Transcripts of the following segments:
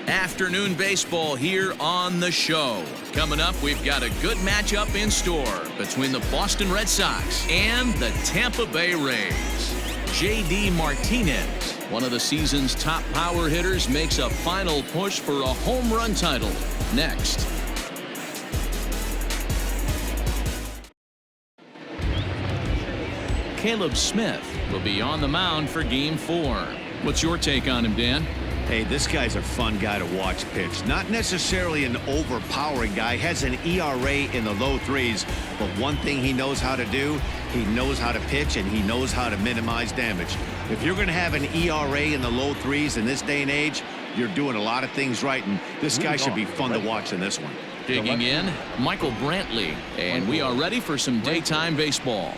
Afternoon baseball here on the show. Coming up, we've got a good matchup in store between the Boston Red Sox and the Tampa Bay Rays. J.D. Martinez, one of the season's top power hitters, makes a final push for a home run title. Next. Caleb Smith will be on the mound for Game 4. What's your take on him, Dan? Hey, this guy's a fun guy to watch pitch. Not necessarily an overpowering guy. Has an ERA in the low threes. But one thing he knows how to do, he knows how to pitch and he knows how to minimize damage. If you're going to have an ERA in the low threes in this day and age, you're doing a lot of things right. And this guy should be fun to watch in this one. Digging in, Michael Brantley. And we are ready for some daytime baseball.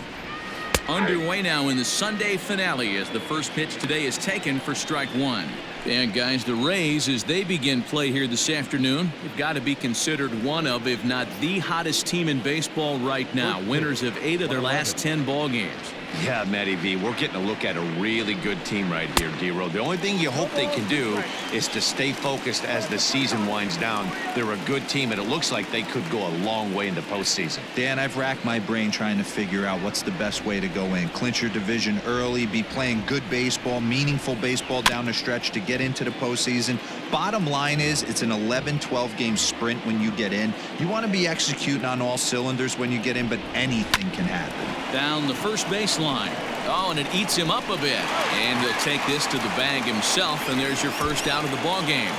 Underway now in the Sunday finale as the first pitch today is taken for strike one. And guys, the Rays, as they begin play here this afternoon, have got to be considered one of, if not the hottest team in baseball right now. Winners of 8 of their last 10 ball games. Yeah, Matty V, we're getting a look at a really good team right here, D-Row. The only thing you hope they can do is to stay focused as the season winds down. They're a good team, and it looks like they could go a long way in the postseason. Dan, I've racked my brain trying to figure out what's the best way to go in. Clinch your division early, be playing good baseball, meaningful baseball down the stretch to get into the postseason. Bottom line is it's an 11-12 game sprint when you get in. You want to be executing on all cylinders when you get in, but anything can happen. Down the first baseline. Oh, and it eats him up a bit. And he'll take this to the bag himself, and there's your first out of the ball game.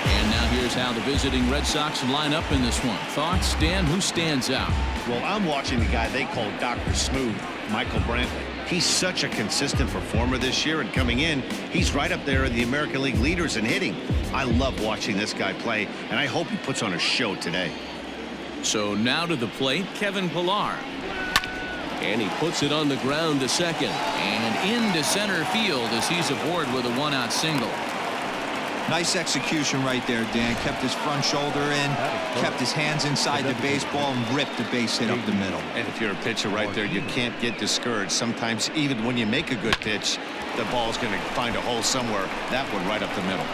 And now here's how the visiting Red Sox line up in this one. Thoughts, Dan? Who stands out? Well, I'm watching the guy they call Dr. Smooth, Michael Brantley. He's such a consistent performer this year, and coming in, he's right up there in the American League leaders in hitting. I love watching this guy play, and I hope he puts on a show today. So now to the plate, Kevin Pillar. And he puts it on the ground to second. And into center field as he's aboard with a one-out single. Nice execution right there, Dan. Kept his front shoulder in, kept his hands inside the baseball, and ripped the base hit up the middle. And if you're a pitcher right there, you can't get discouraged. Sometimes even when you make a good pitch, the ball's going to find a hole somewhere. That one right up the middle.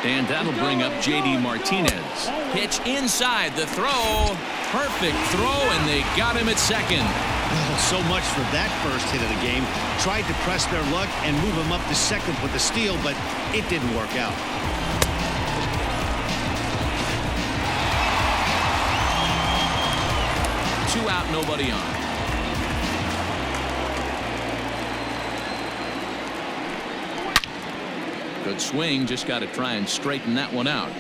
And that'll bring up J.D. Martinez. Pitch inside the throw. Perfect throw, and they got him at second. Well, so much for that first hit of the game. Tried to press their luck and move him up to second with the steal, but it didn't work out. Two out, nobody on. Good swing, just got to try and straighten that one out.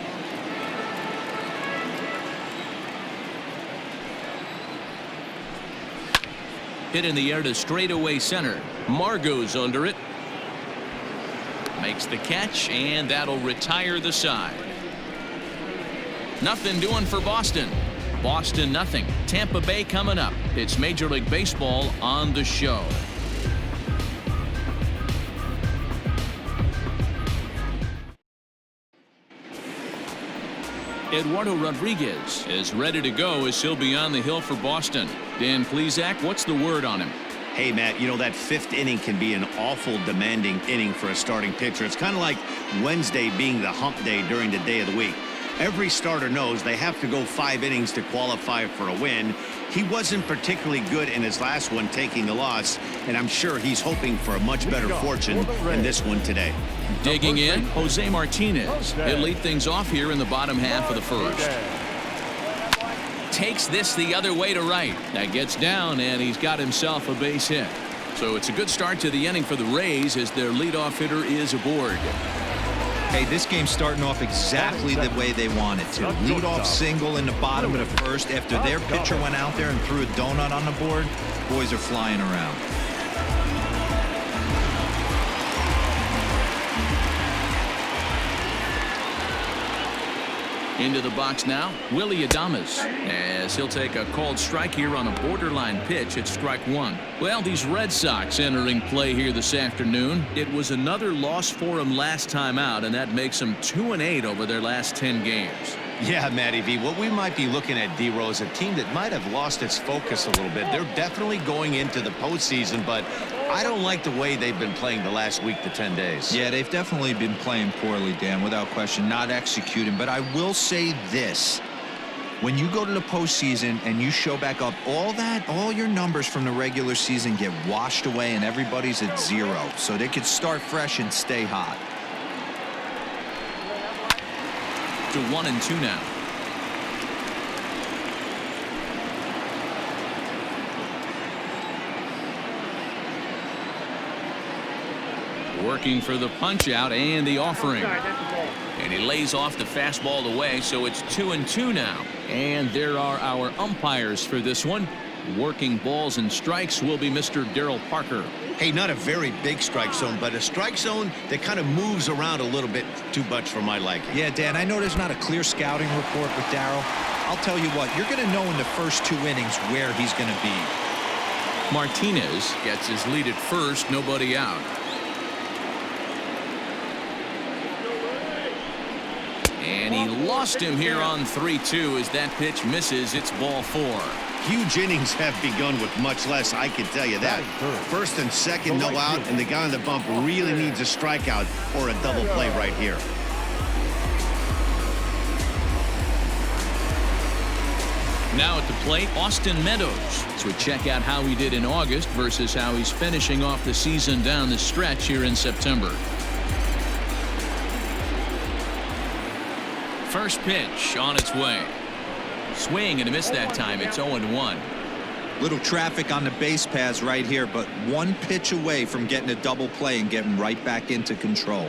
Hit in the air to straightaway center. Margot's under it. Makes the catch, and that'll retire the side. Nothing doing for Boston. Boston nothing. Tampa Bay coming up. It's Major League Baseball on the show. Eduardo Rodriguez is ready to go as he'll be on the hill for Boston. Dan Plesac, what's the word on him? Hey, Matt, you know, that 5th inning can be an awful demanding inning for a starting pitcher. It's kind of like Wednesday being the hump day during the day of the week. Every starter knows they have to go 5 innings to qualify for a win. He wasn't particularly good in his last one, taking the loss, and I'm sure he's hoping for a much better fortune in this one today. Digging in, Jose Martinez. He'll lead things off here in the bottom half of the first. Takes this the other way to right. That gets down, and he's got himself a base hit. So it's a good start to the inning for the Rays as their leadoff hitter is aboard. Hey, this game's starting off exactly the way they want it to. Lead off single in the bottom of the first after their pitcher went out there and threw a donut on the board. Boys are flying around. Into the box now, Willie Adames, as he'll take a called strike here on a borderline pitch at strike one. Well, these Red Sox entering play here this afternoon. It was another loss for them last time out, and that makes them 2-8 over their last 10 games. Yeah, Matty V, what we might be looking at, D-Row, is a team that might have lost its focus a little bit. They're definitely going into the postseason, but I don't like the way they've been playing the last week to 10 days. Yeah, they've definitely been playing poorly, Dan, without question, not executing. But I will say this. When you go to the postseason and you show back up, all your numbers from the regular season get washed away and everybody's at 0. So they could start fresh and stay hot. To 1-2 now. Working for the punch out and the offering. And he lays off the fastball away, so it's 2-2 now. And there are our umpires for this one. Working balls and strikes will be Mr. Darryl Parker. Hey, not a very big strike zone, but a strike zone that kind of moves around a little bit too much for my liking. Yeah, Dan, I know there's not a clear scouting report with Darryl. I'll tell you what, you're going to know in the first 2 innings where he's going to be. Martinez gets his lead at first, nobody out. And he lost him here on 3-2 as that pitch misses. It's ball 4. Huge innings have begun with much less, I can tell you that. First and second, no out, and the guy on the bump really needs a strikeout or a double play right here. Now at the plate, Austin Meadows. So we check out how he did in August versus how he's finishing off the season down the stretch here in September. First pitch on its way. Swing and a miss that time. It's 0-1. Little traffic on the base paths right here, but 1 pitch away from getting a double play and getting right back into control.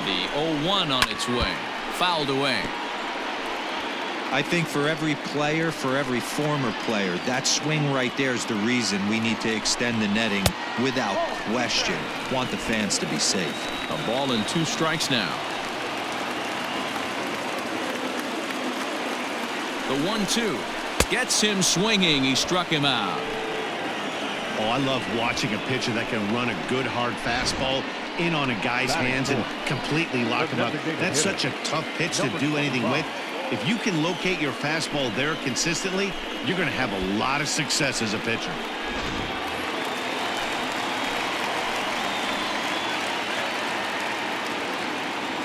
The 0-1 on its way. Fouled away. I think for every player, for every former player, that swing right there is the reason we need to extend the netting without question. Want the fans to be safe. A ball and 2 strikes now. The 1-2 gets him swinging. He struck him out. Oh, I love watching a pitcher that can run a good hard fastball in on a guy's hands and completely lock him up. That's such a tough pitch to do anything with. If you can locate your fastball there consistently, you're going to have a lot of success as a pitcher.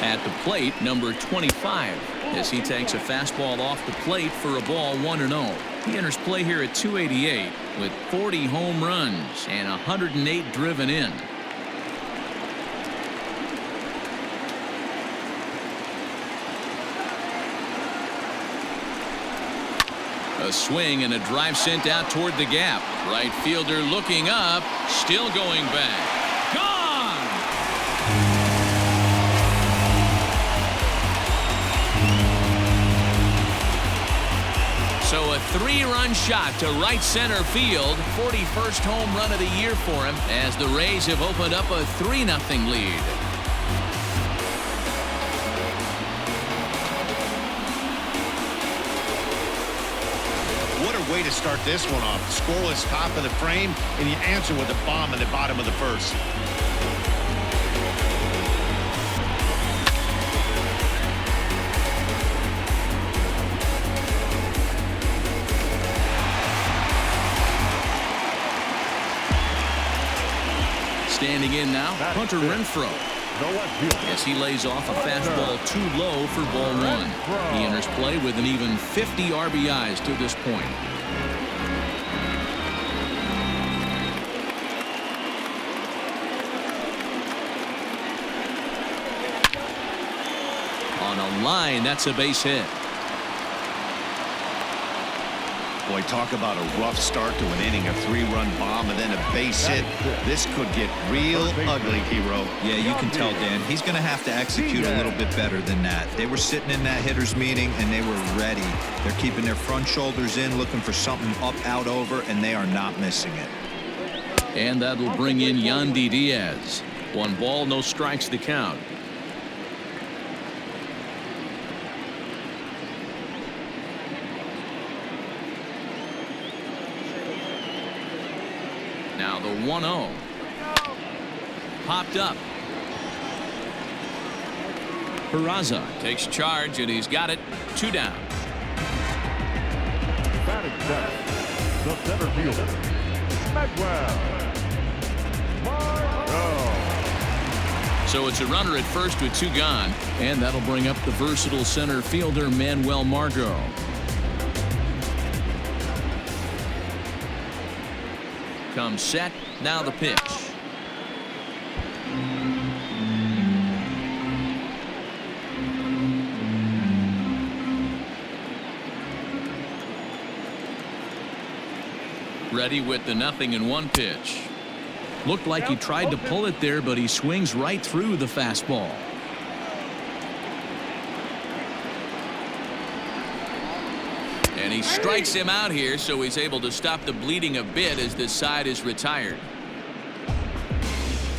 At the plate, number 25, as he takes a fastball off the plate for a ball 1-0. He enters play here at 288 with 40 home runs and 108 driven in. A swing and a drive sent out toward the gap. Right fielder looking up, still going back. Gone! So a 3-run shot to right center field. 41st home run of the year for him as the Rays have opened up a 3-0 lead. What a way to start this one off. Scoreless top of the frame, and you answer with a bomb in the bottom of the first. Standing in now, Hunter Renfroe. As he lays off a fastball too low for ball 1. He enters play with an even 50 RBIs to this point. On a line, that's a base hit. Boy, talk about a rough start to an inning, a 3-run bomb, and then a base hit. This could get real ugly, Hero. Yeah, you can tell, Dan. He's going to have to execute a little bit better than that. They were sitting in that hitters meeting, and they were ready. They're keeping their front shoulders in, looking for something up, out, over, and they are not missing it. And that'll bring in Yandy Diaz. 1 ball, no strikes to count. Now the 1-0. popped up. Peraza takes charge, and he's got it. 2 down. Batting center, the center fielder, So it's a runner at first with 2 gone, and that'll bring up the versatile center fielder Manuel Margot. Comes set, now the pitch. Ready with the 0-1 pitch. Looked like he tried to pull it there, but he swings right through the fastball. And he strikes him out here, so he's able to stop the bleeding a bit as this side is retired.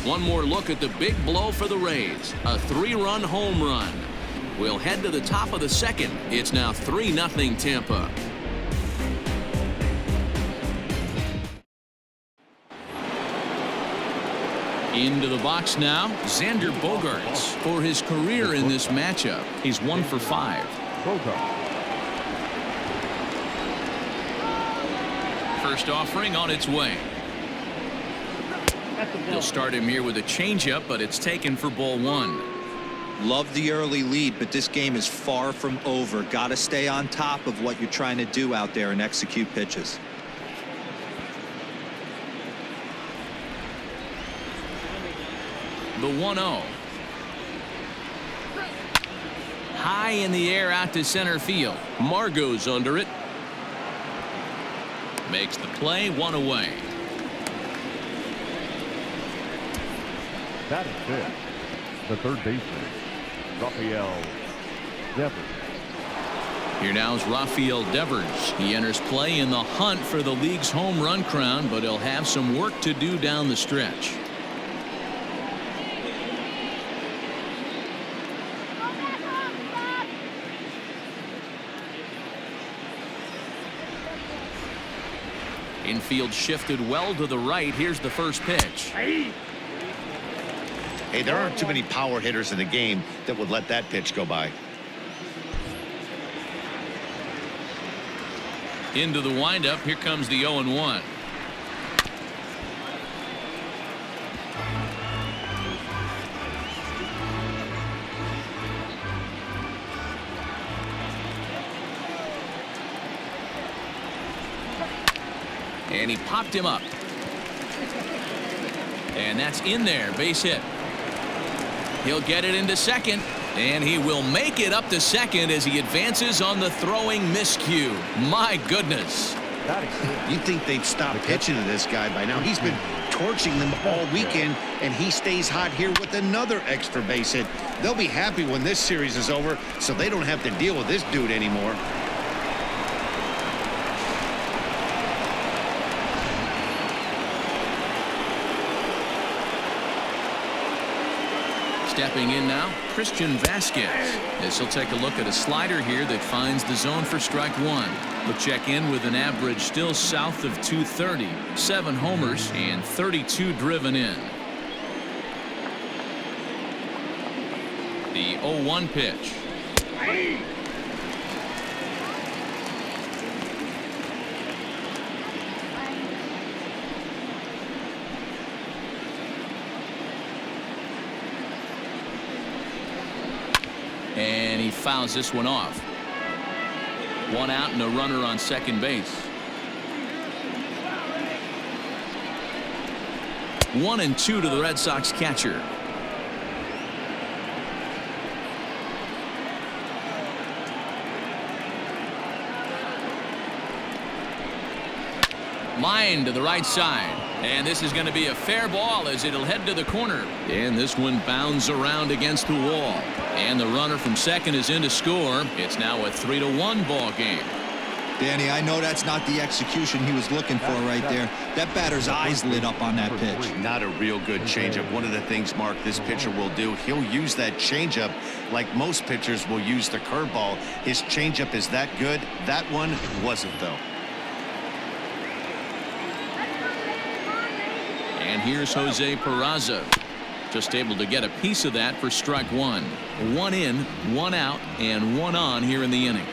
One more look at the big blow for the Rays. A 3-run home run. We'll head to the top of the second. It's now 3-0 Tampa. Into the box now, Xander Bogaerts. For his career in this matchup, he's 1 for 5. First offering on its way. They'll start him here with a changeup, but it's taken for ball 1. Love the early lead, but this game is far from over. Got to stay on top of what you're trying to do out there and execute pitches. The 1-0. High in the air out to center field. Margot's under it. Makes the play, 1 away. That is it. The third baseman, Rafael Devers. Here now is Rafael Devers. He enters play in the hunt for the league's home run crown, but he'll have some work to do down the stretch. Infield shifted well to the right. Here's the first pitch. Hey, there aren't too many power hitters in the game that would let that pitch go by. Into the windup. Here comes the 0-1. And he popped him up. And that's in there. Base hit. He'll get it into second. And he will make it up to second as he advances on the throwing miscue. My goodness. You'd think they'd stop pitching to this guy by now. He's been torching them all weekend, and he stays hot here with another extra base hit. They'll be happy when this series is over, so they don't have to deal with this dude anymore. Stepping in now, Christian Vasquez. As he'll take a look at a slider here that finds the zone for strike 1. He'll check in with an average still south of 230. 7 homers and 32 driven in. The 0-1 pitch. And he fouls this one off. 1 out and a runner on second base. 1-2 to the Red Sox catcher. Line to the right side. And this is going to be a fair ball as it'll head to the corner. And this one bounds around against the wall. And the runner from second is in to score. It's now a 3-1 ball game. Danny, I know that's not the execution he was looking for right there. That batter's eyes lit up on that pitch. Not a real good changeup. One of the things, Mark, this pitcher will do, he'll use that changeup like most pitchers will use the curveball. His changeup is that good. That one wasn't, though. And here's Jose Peraza. Just able to get a piece of that for strike one. One in, one out, and one on here in the inning.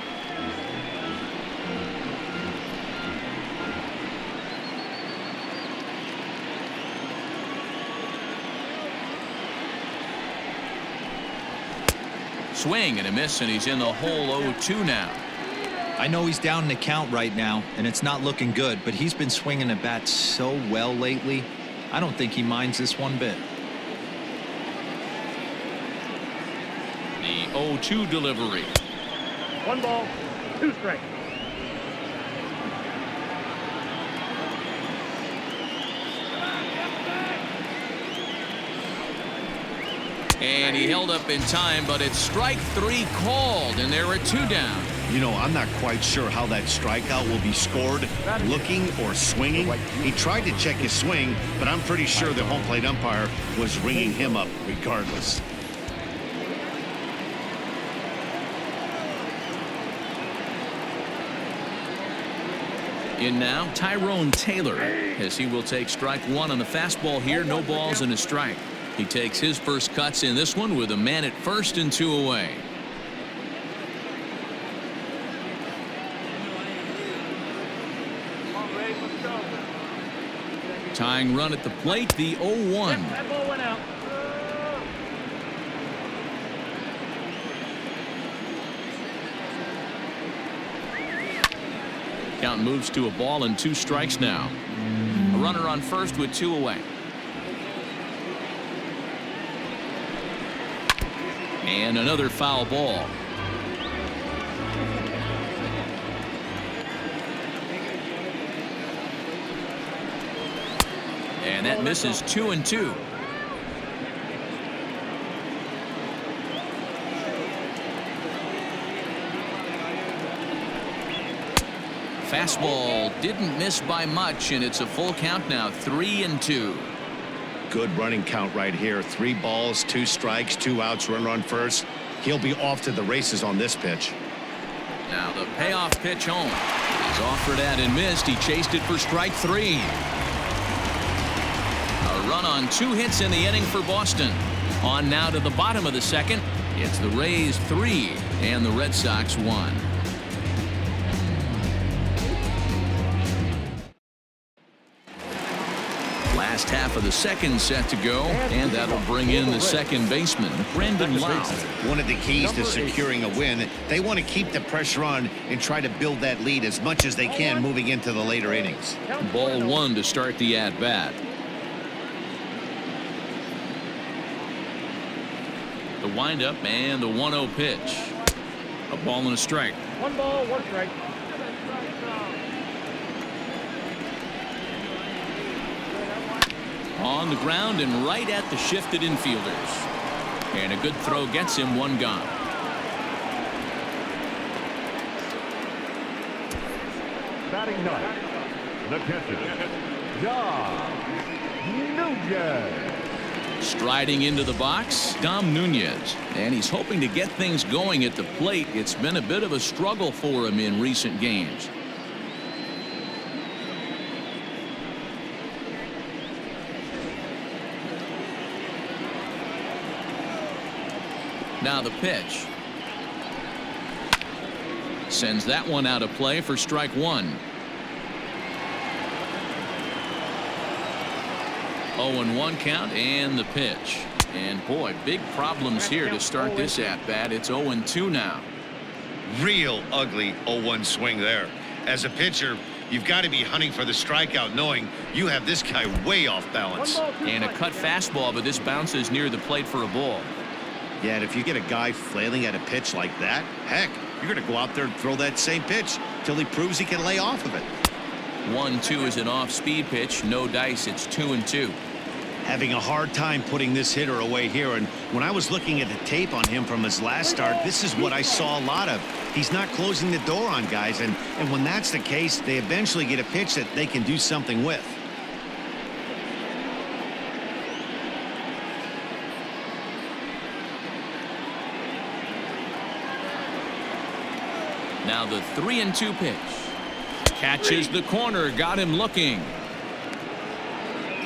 Swing and a miss, and he's in the hole 0-2 now. I know he's down in the count right now, and it's not looking good, but he's been swinging the bat so well lately. I don't think he minds this one bit. The 0-2 delivery. 1 ball, 2 strikes. And he held up in time, but it's strike 3 called, and there are 2 down. You know, I'm not quite sure how that strikeout will be scored, looking or swinging. He tried to check his swing, but I'm pretty sure the home plate umpire was ringing him up regardless. In now, Tyrone Taylor, as he will take strike 1 on the fastball here. No balls and a strike. He takes his first cuts in this one with a man at first and 2 away. Tying run at the plate, the 0-1. That ball went out. Count moves to a ball and 2 strikes now. A runner on first with 2 away. And another foul ball. And that misses 2-2. Fastball didn't miss by much, and it's a full count now, 3-2. Good running count right here. 3 balls, 2 strikes, 2 outs, runner on first. He'll be off to the races on this pitch. Now the payoff pitch home. He's offered at and missed. He chased it for strike 3. A run on 2 hits in the inning for Boston. On now to the bottom of the second. It's the Rays 3 and the Red Sox 1. Last half of the second set to go, and that'll bring in the second baseman, Brandon Lau. One of the keys to securing a win, they want to keep the pressure on and try to build that lead as much as they can moving into the later innings. Ball 1 to start the at-bat. The windup and the 1-0 pitch. A ball and a strike. 1 ball, 1 strike. On the ground and right at the shifted infielders. And a good throw gets him 1 gone. Batting 9, the catcher, Dom Nunez. Striding into the box, Dom Nunez. And he's hoping to get things going at the plate. It's been a bit of a struggle for him in recent games. Now the pitch. Sends that one out of play for strike 1. 0-1 count and the pitch. And boy, big problems here to start this at bat. It's 0-2 now. Real ugly 0-1 swing there. As a pitcher, you've got to be hunting for the strikeout, knowing you have this guy way off balance. And a cut fastball, but this bounces near the plate for a ball. Yeah, and if you get a guy flailing at a pitch like that, heck, you're going to go out there and throw that same pitch till he proves he can lay off of it. 1-2 is an off-speed pitch. No dice. It's 2-2. Having a hard time putting this hitter away here, and when I was looking at the tape on him from his last start, this is what I saw a lot of. He's not closing the door on guys, and when that's the case, they eventually get a pitch that they can do something with. Now the 3-2 pitch. Catches the corner, got him looking.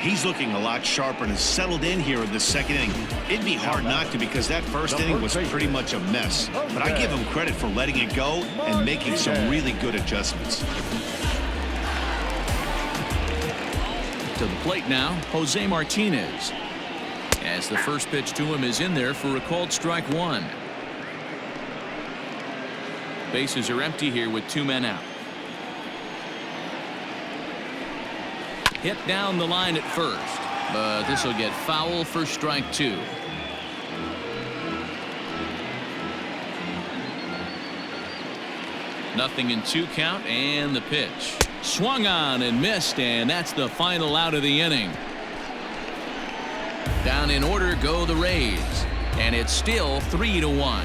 He's looking a lot sharper and has settled in here in the second inning. It'd be hard not to because that first inning was pretty much a mess. But I give him credit for letting it go and making some really good adjustments. To the plate now, Jose Martinez. As the first pitch to him is in there for a called strike one. Bases are empty here with 2 men out. Hit down the line at first, but this will get foul for strike 2. Nothing in 2 count, and the pitch. Swung on and missed, and that's the final out of the inning. Down in order go the Rays, and it's still 3-1.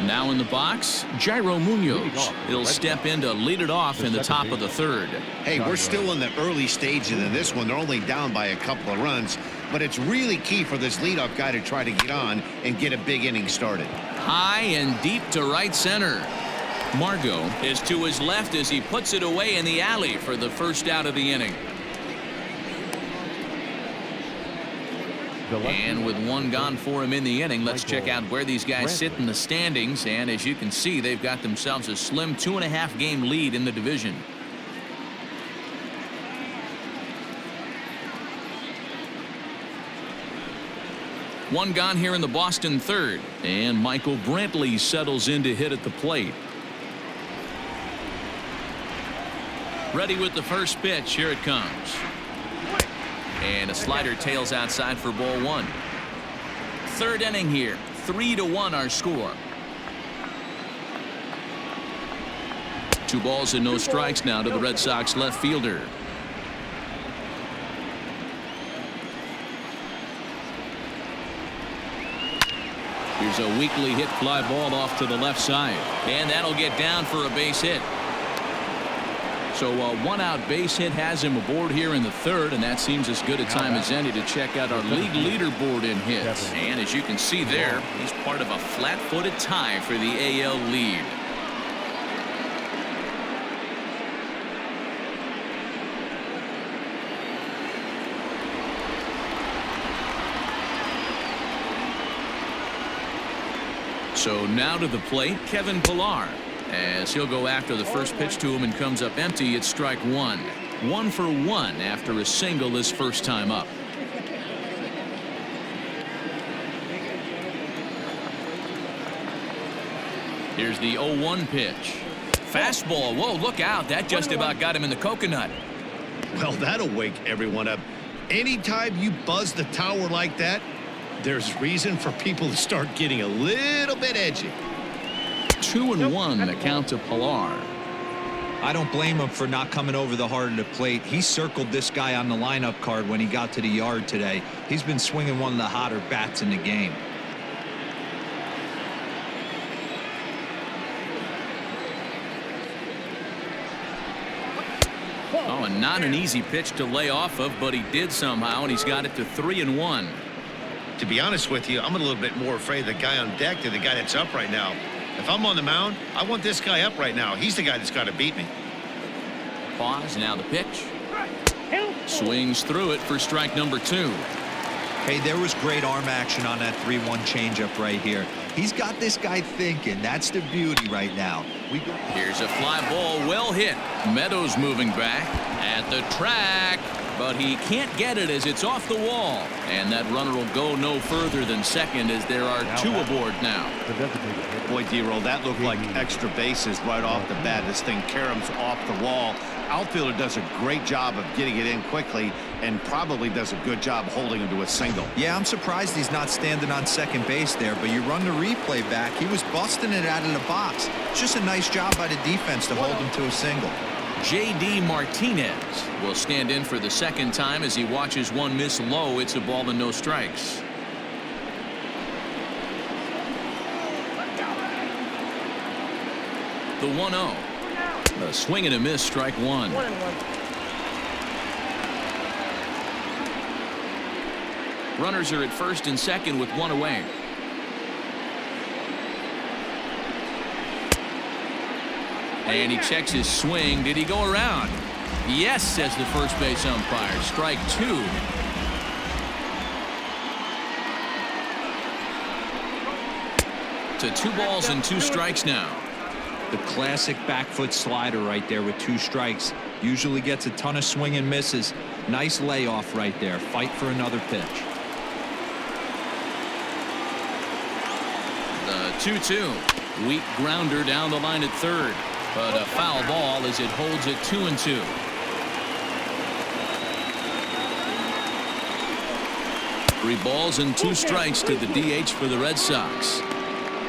Now in the box, Jairo Munoz. He'll step in to lead it off in the top of the third. Hey, we're still in the early stages of this one. They're only down by a couple of runs, but it's really key for this leadoff guy to try to get on and get a big inning started. High and deep to right center. Margot is to his left as he puts it away in the alley for the first out of the inning. And with 1 gone for him in the inning, let's check out where these guys sit in the standings. And as you can see, they've got themselves a slim 2.5 game lead in the division. One gone here in the Boston third, and Michael Brantley settles in to hit at the plate. Ready with the first pitch. Here it comes. And a slider tails outside for ball 1. Third inning here. 3-1 our score. 2 balls and no strikes now to the Red Sox left fielder. Here's a weakly hit fly ball off to the left side. And that'll get down for a base hit. So a 1-out base hit has him aboard here in the third, and that seems as good a time as any to check out our league leaderboard in hits. And as you can see there, he's part of a flat-footed tie for the AL lead. So now to the plate, Kevin Pillar. As he'll go after the first pitch to him and comes up empty. It's strike 1. 1 for 1 after a single his first time up. Here's the 0-1 pitch. Fastball. Whoa, look out. That just about got him in the coconut. Well, that'll wake everyone up. Anytime you buzz the tower like that, there's reason for people to start getting a little bit edgy. 2-1 the count to Pillar. I don't blame him for not coming over the heart of the plate. He circled this guy on the lineup card when he got to the yard today. He's been swinging one of the hotter bats in the game. Oh, and not an easy pitch to lay off of, but he did somehow, and he's got it to 3-1. To be honest with you, I'm a little bit more afraid of the guy on deck than the guy that's up right now. If I'm on the mound, I want this guy up right now. He's the guy that's got to beat me. Pause. Now the pitch. Swings through it for strike number 2. Hey, there was great arm action on that 3-1 changeup right here. He's got this guy thinking. That's the beauty right now. Here's a fly ball, well hit. Meadows moving back at the track, but he can't get it as it's off the wall. And that runner will go no further than second as there are 2 aboard now. Boy, D-Roll, that looked like extra bases right off the bat. This thing caroms off the wall. Outfielder does a great job of getting it in quickly and probably does a good job holding him to a single. Yeah, I'm surprised he's not standing on second base there, but you run the replay back. He was busting it out of the box. It's just a nice job by the defense to hold him to a single. J.D. Martinez will stand in for the second time as he watches one miss low. It's a ball and no strikes. The 1-0. A swing and a miss, strike 1. Runners are at first and second with one away. And he checks his swing. Did he go around? Yes, says the first base umpire. Strike two. To 2 balls and 2 strikes now. The classic back foot slider right there with 2 strikes. Usually gets a ton of swing and misses. Nice layoff right there. Fight for another pitch. The 2-2. Weak grounder down the line at third. But a foul ball as it holds it 2-2. Three balls and 2 strikes to the DH for the Red Sox.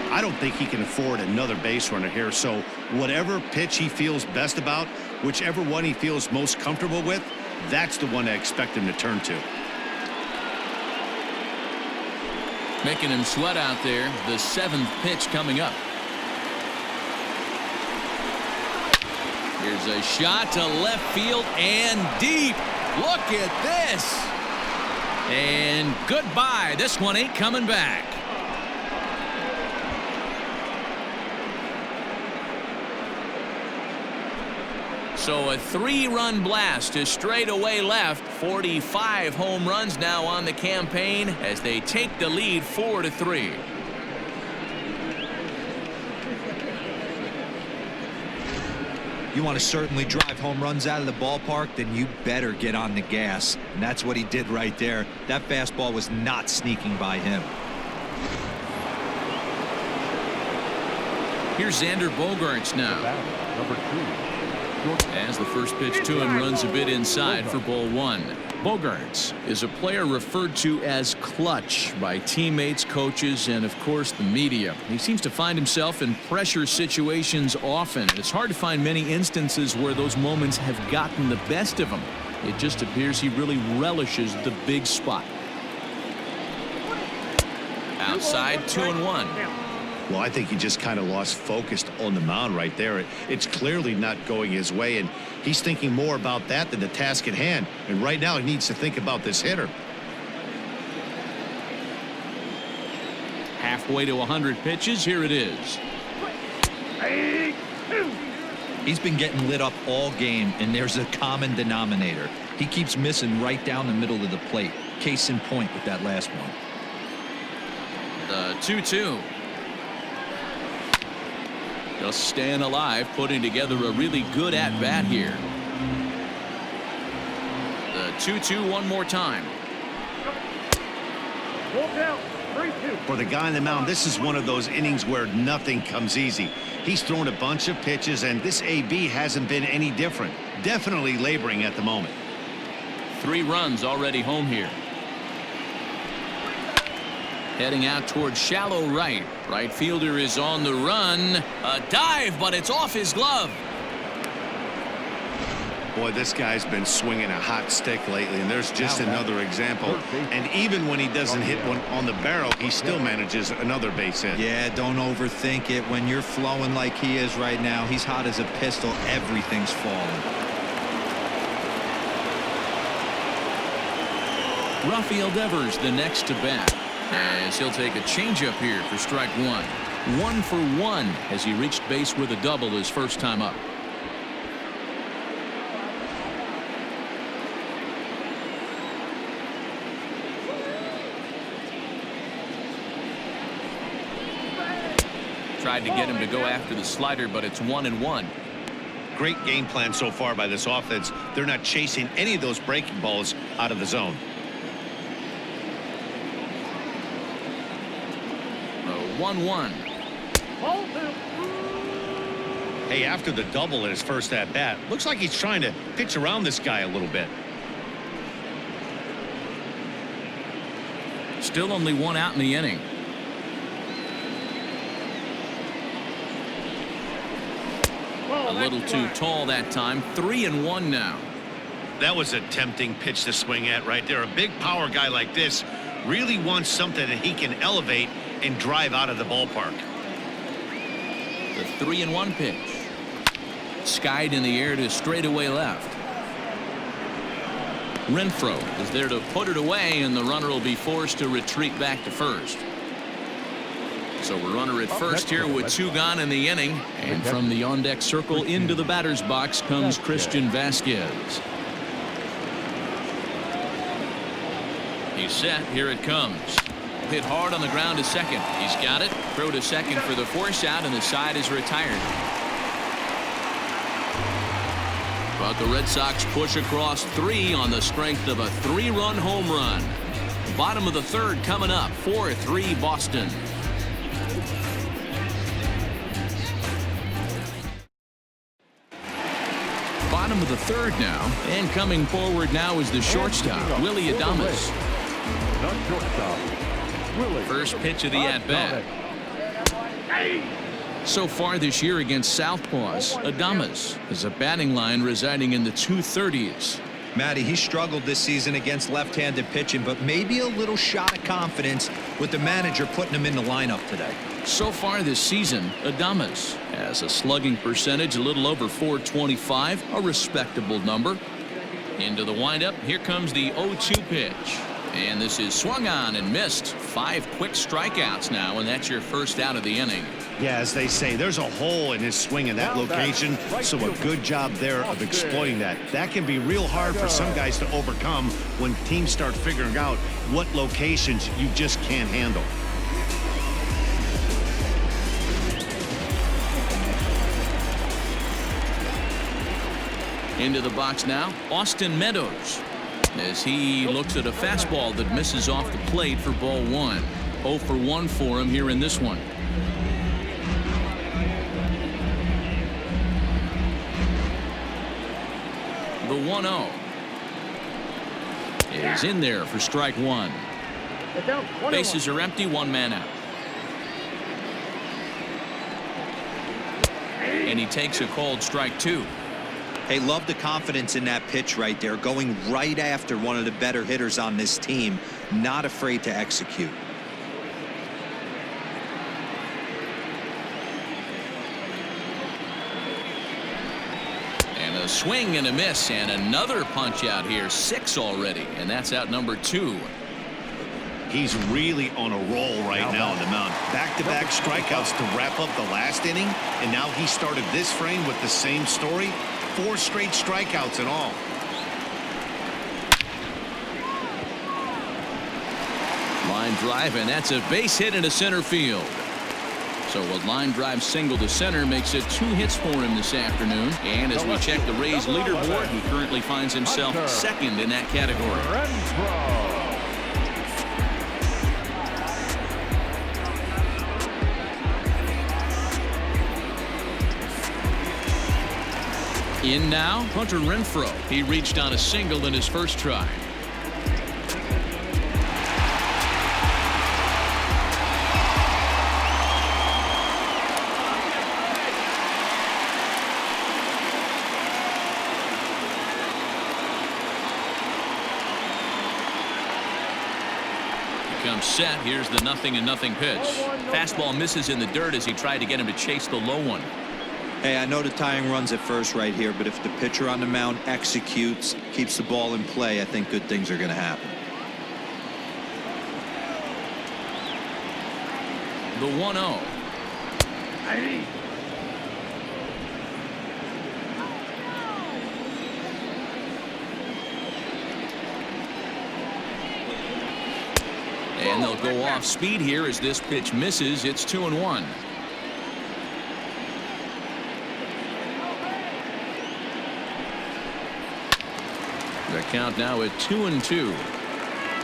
I don't think he can afford another base runner here, so whatever pitch he feels best about, whichever one he feels most comfortable with, that's the one I expect him to turn to. Making him sweat out there. The 7th pitch coming up. Here's a shot to left field and deep. Look at this. And goodbye. This one ain't coming back. So a 3-run blast to straightaway left. 45 home runs now on the campaign as they take the lead 4-3. You want to certainly drive home runs out of the ballpark, then you better get on the gas. And that's what he did right there. That fastball was not sneaking by him. Here's Xander Bogaerts now. Number 2. As the first pitch to him runs a bit inside for ball 1. Bogaerts is a player referred to as clutch by teammates, coaches, and of course the media. He seems to find himself in pressure situations often. It's hard to find many instances where those moments have gotten the best of him. It just appears he really relishes the big spot. Outside 2-1. Well, I think he just kind of lost focus on the mound right there. It's clearly not going his way, and he's thinking more about that than the task at hand. And right now he needs to think about this hitter. Halfway to 100 pitches. Here it is. He's been getting lit up all game, and there's a common denominator. He keeps missing right down the middle of the plate. Case in point with that last one. The 2-2. Just staying alive, putting together a really good at-bat here. The 2-2 one more time. For the guy on the mound, this is one of those innings where nothing comes easy. He's thrown a bunch of pitches, and this AB hasn't been any different. Definitely laboring at the moment. 3 runs already home here. Heading out towards shallow right. Right fielder is on the run. A dive, but it's off his glove. Boy, this guy's been swinging a hot stick lately, and there's just another example. And even when he doesn't hit one on the barrel, he still manages another base hit. Yeah, don't overthink it. When you're flowing like he is right now, he's hot as a pistol. Everything's falling. Rafael Devers the next to bat. As he'll take a changeup here for strike 1. 1 for 1 as he reached base with a double his first time up. Tried to get him to go after the slider, but it's 1-1. Great game plan so far by this offense. They're not chasing any of those breaking balls out of the zone. 1-1. Hey, after the double in his first at bat, looks like he's trying to pitch around this guy a little bit. Still only 1 out in the inning. A little too tall that time. 3-1 now. That was a tempting pitch to swing at right there. A big power guy like this really wants something that he can elevate and drive out of the ballpark. The 3-1 pitch. Skied in the air to straightaway left. Renfroe is there to put it away, and the runner will be forced to retreat back to first. So a runner at first here with 2 gone in the inning. And from the on-deck circle into the batter's box comes Christian Vasquez. He's set. Here it comes. Hit hard on the ground to second. He's got it. Throw to second for the force out, and the side is retired. But the Red Sox push across 3 on the strength of a 3-run home run. Bottom of the 3rd coming up. 4-3 Boston. Bottom of the 3rd now, and coming forward now is the shortstop, Willie Adames. The shortstop, Willie. First pitch of the at-bat. So far this year against Southpaws, Adames has a batting line residing in the 230s. Matty, he struggled this season against left-handed pitching, but maybe a little shot of confidence with the manager putting him in the lineup today. So far this season, Adames has a slugging percentage a little over .425, a respectable number. Into the windup, here comes the 0-2 pitch. And this is swung on and missed. 5 quick strikeouts now, and that's your first out of the inning. Yeah, as they say, there's a hole in his swing in that location, so a good job there of exploiting that. That can be real hard for some guys to overcome when teams start figuring out what locations you just can't handle. Into the box now, Austin Meadows, as he looks at a fastball that misses off the plate for ball 1. 0 for 1 for him here in this one. The 1-0 is in there for strike 1. Bases are empty, 1 man out. And he takes a called strike 2. Hey, love the confidence in that pitch right there, going right after one of the better hitters on this team, not afraid to execute. And a swing and a miss, and another punch out here. 6 already, and that's out number 2. He's really on a roll right now on the mound. Back-to-back strikeouts to wrap up the last inning, and now he started this frame with the same story. 4 straight strikeouts in all. Line drive, and that's a base hit into center field. So a line drive single to center makes it 2 hits for him this afternoon. And as we check the Rays leaderboard, he currently finds himself second in that category. In now, Hunter Renfroe. He reached on a single in his first try. He comes set. Here's the 0-0 pitch. Fastball misses in the dirt as he tried to get him to chase the low one. Hey, I know the tying run's at first right here, but if the pitcher on the mound executes, keeps the ball in play, I think good things are going to happen. The 1-0. And they'll go off speed here as this pitch misses. It's 2-1. The count now at 2-2.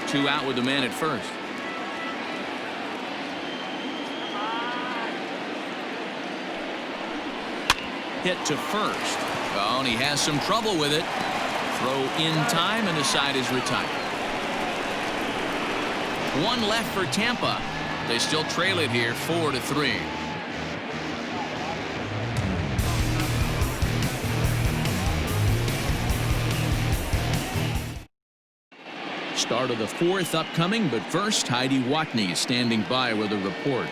2 out with the man at first. Hit to first. Oh, and he has some trouble with it. Throw in time, and the side is retired. 1 left for Tampa. They still trail it here 4-3. Start of the 4th upcoming, but first Heidi Watney is standing by with a report.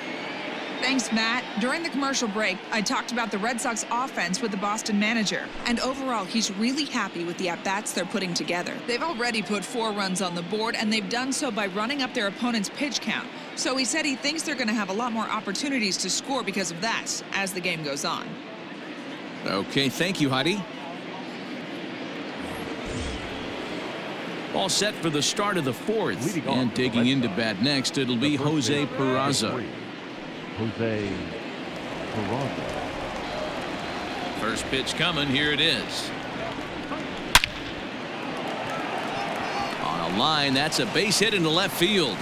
Thanks, Matt. During the commercial break, I talked about the Red Sox offense with the Boston manager. And overall, he's really happy with the at-bats they're putting together. They've already put 4 runs on the board, and they've done so by running up their opponent's pitch count. So he said he thinks they're going to have a lot more opportunities to score because of that as the game goes on. Okay, thank you, Heidi. All set for the start of the 4th. And digging into bat next, it'll be Jose Peraza. Jose Peraza. First pitch coming. Here it is. On a line, that's a base hit into left field.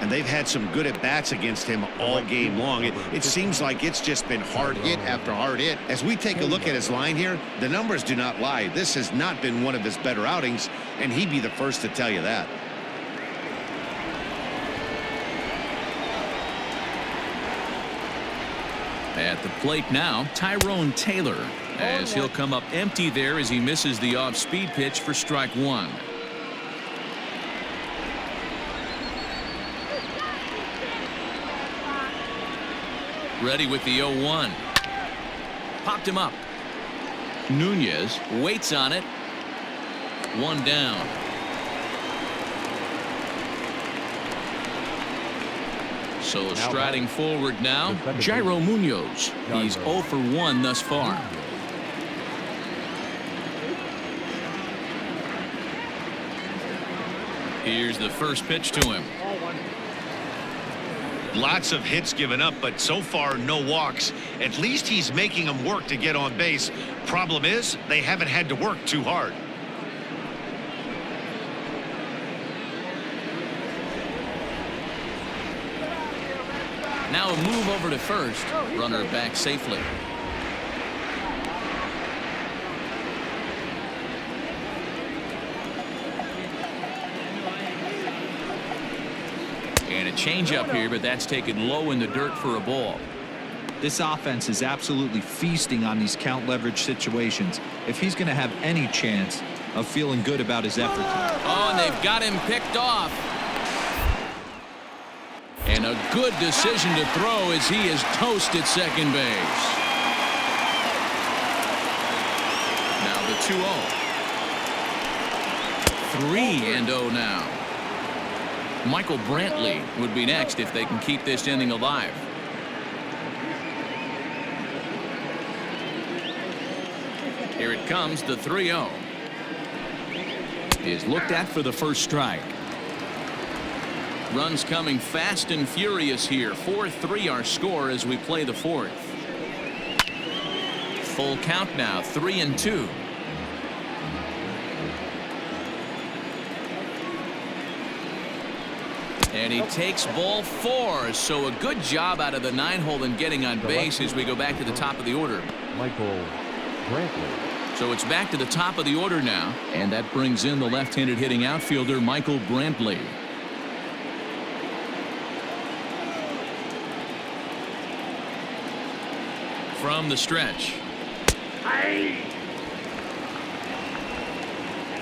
And they've had some good at-bats against him all game long. It seems like it's just been hard hit after hard hit. As we take a look at his line here, the numbers do not lie. This has not been one of his better outings, and he'd be the first to tell you that. At the plate now, Tyrone Taylor, as he'll come up empty there as he misses the off-speed pitch for strike 1. Ready with the 0-1. Popped him up. Nunez waits on it. 1 down. So striding forward now, Jairo Munoz. He's 0 for 1 thus far. Here's the first pitch to him. Lots of hits given up, but so far no walks. At least he's making them work to get on base. Problem is, they haven't had to work too hard. Now a move over to first. Runner back safely. And a changeup here, but that's taken low in the dirt for a ball. This offense is absolutely feasting on these count leverage situations. If he's going to have any chance of feeling good about his effort. Oh, and they've got him picked off. And a good decision to throw as he is toast at second base. Now the 2-0. 3-0 now. Michael Brantley would be next if they can keep this inning alive. Here it comes, the 3-0. Is looked at for the first strike. Runs coming fast and furious here. 4-3 our score as we play the 4th. Full count now, 3-2. And he takes ball 4. So a good job out of the 9-hole in getting on base as we go back to the top of the order. Michael Brantley. So it's back to the top of the order now. And that brings in the left-handed hitting outfielder Michael Brantley. From the stretch.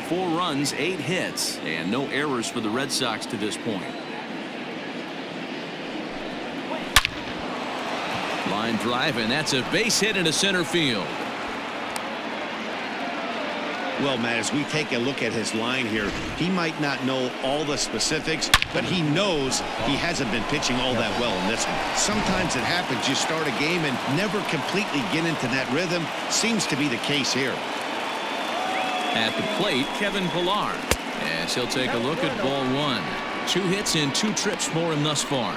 4 runs, 8 hits, and no errors for the Red Sox to this point. Line drive, and that's a base hit into center field. Well, Matt, as we take a look at his line here, he might not know all the specifics, but he knows he hasn't been pitching all that well in this one. Sometimes it happens. You start a game and never completely get into that rhythm. Seems to be the case here. At the plate, Kevin Pillar, as he'll take a look at ball 1. 2 hits and 2 trips for him thus far.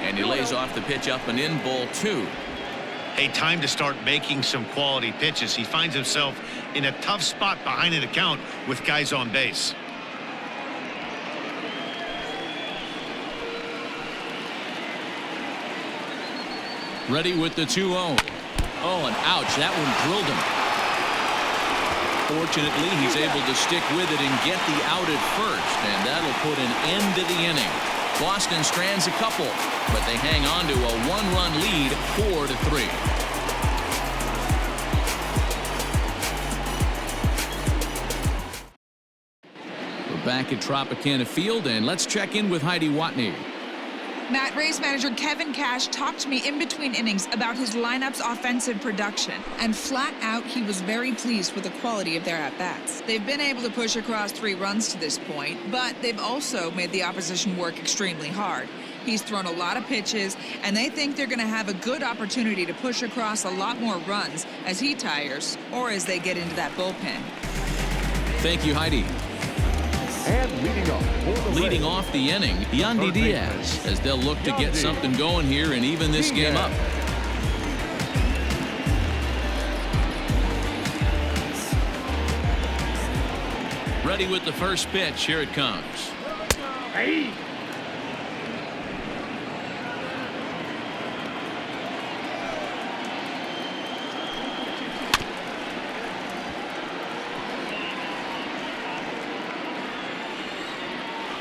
And he lays off the pitch up and in, ball 2. Hey, time to start making some quality pitches. He finds himself in a tough spot behind an account with guys on base. Ready with the 2-0. Oh, and ouch, that one drilled him. Fortunately, he's able to stick with it and get the out at first, and that'll put an end to the inning. Boston strands a couple, but they hang on to a one-run lead, 4-3. We're back at Tropicana Field, and let's check in with Heidi Watney. Matt, race manager Kevin Cash talked to me in between innings about his lineup's offensive production, and flat out he was very pleased with the quality of their at-bats. They've been able to push across 3 runs to this point, but they've also made the opposition work extremely hard. He's thrown a lot of pitches, and they think they're going to have a good opportunity to push across a lot more runs as he tires or as they get into that bullpen. Thank you, Heidi. And leading off the inning, Yandy Diaz, as they'll look to get something going here and even this game up. Ready with the first pitch. Here it comes. Hey.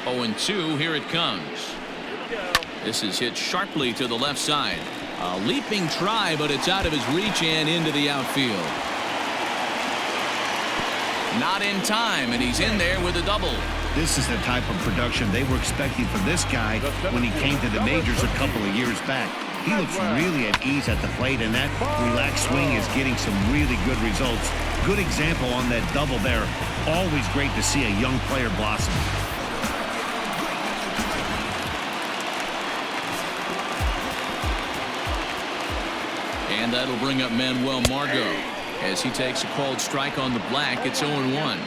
0-2. Here it comes. This is hit sharply to the left side. A leaping try, but it's out of his reach and into the outfield. Not in time, and he's in there with a double. This is the type of production they were expecting from this guy when he came to the majors a couple of years back. He looks really at ease at the plate, and that relaxed swing is getting some really good results. Good example on that double there. Always great to see a young player blossom. And that'll bring up Manuel Margot. As he takes a called strike on the black, it's 0-1.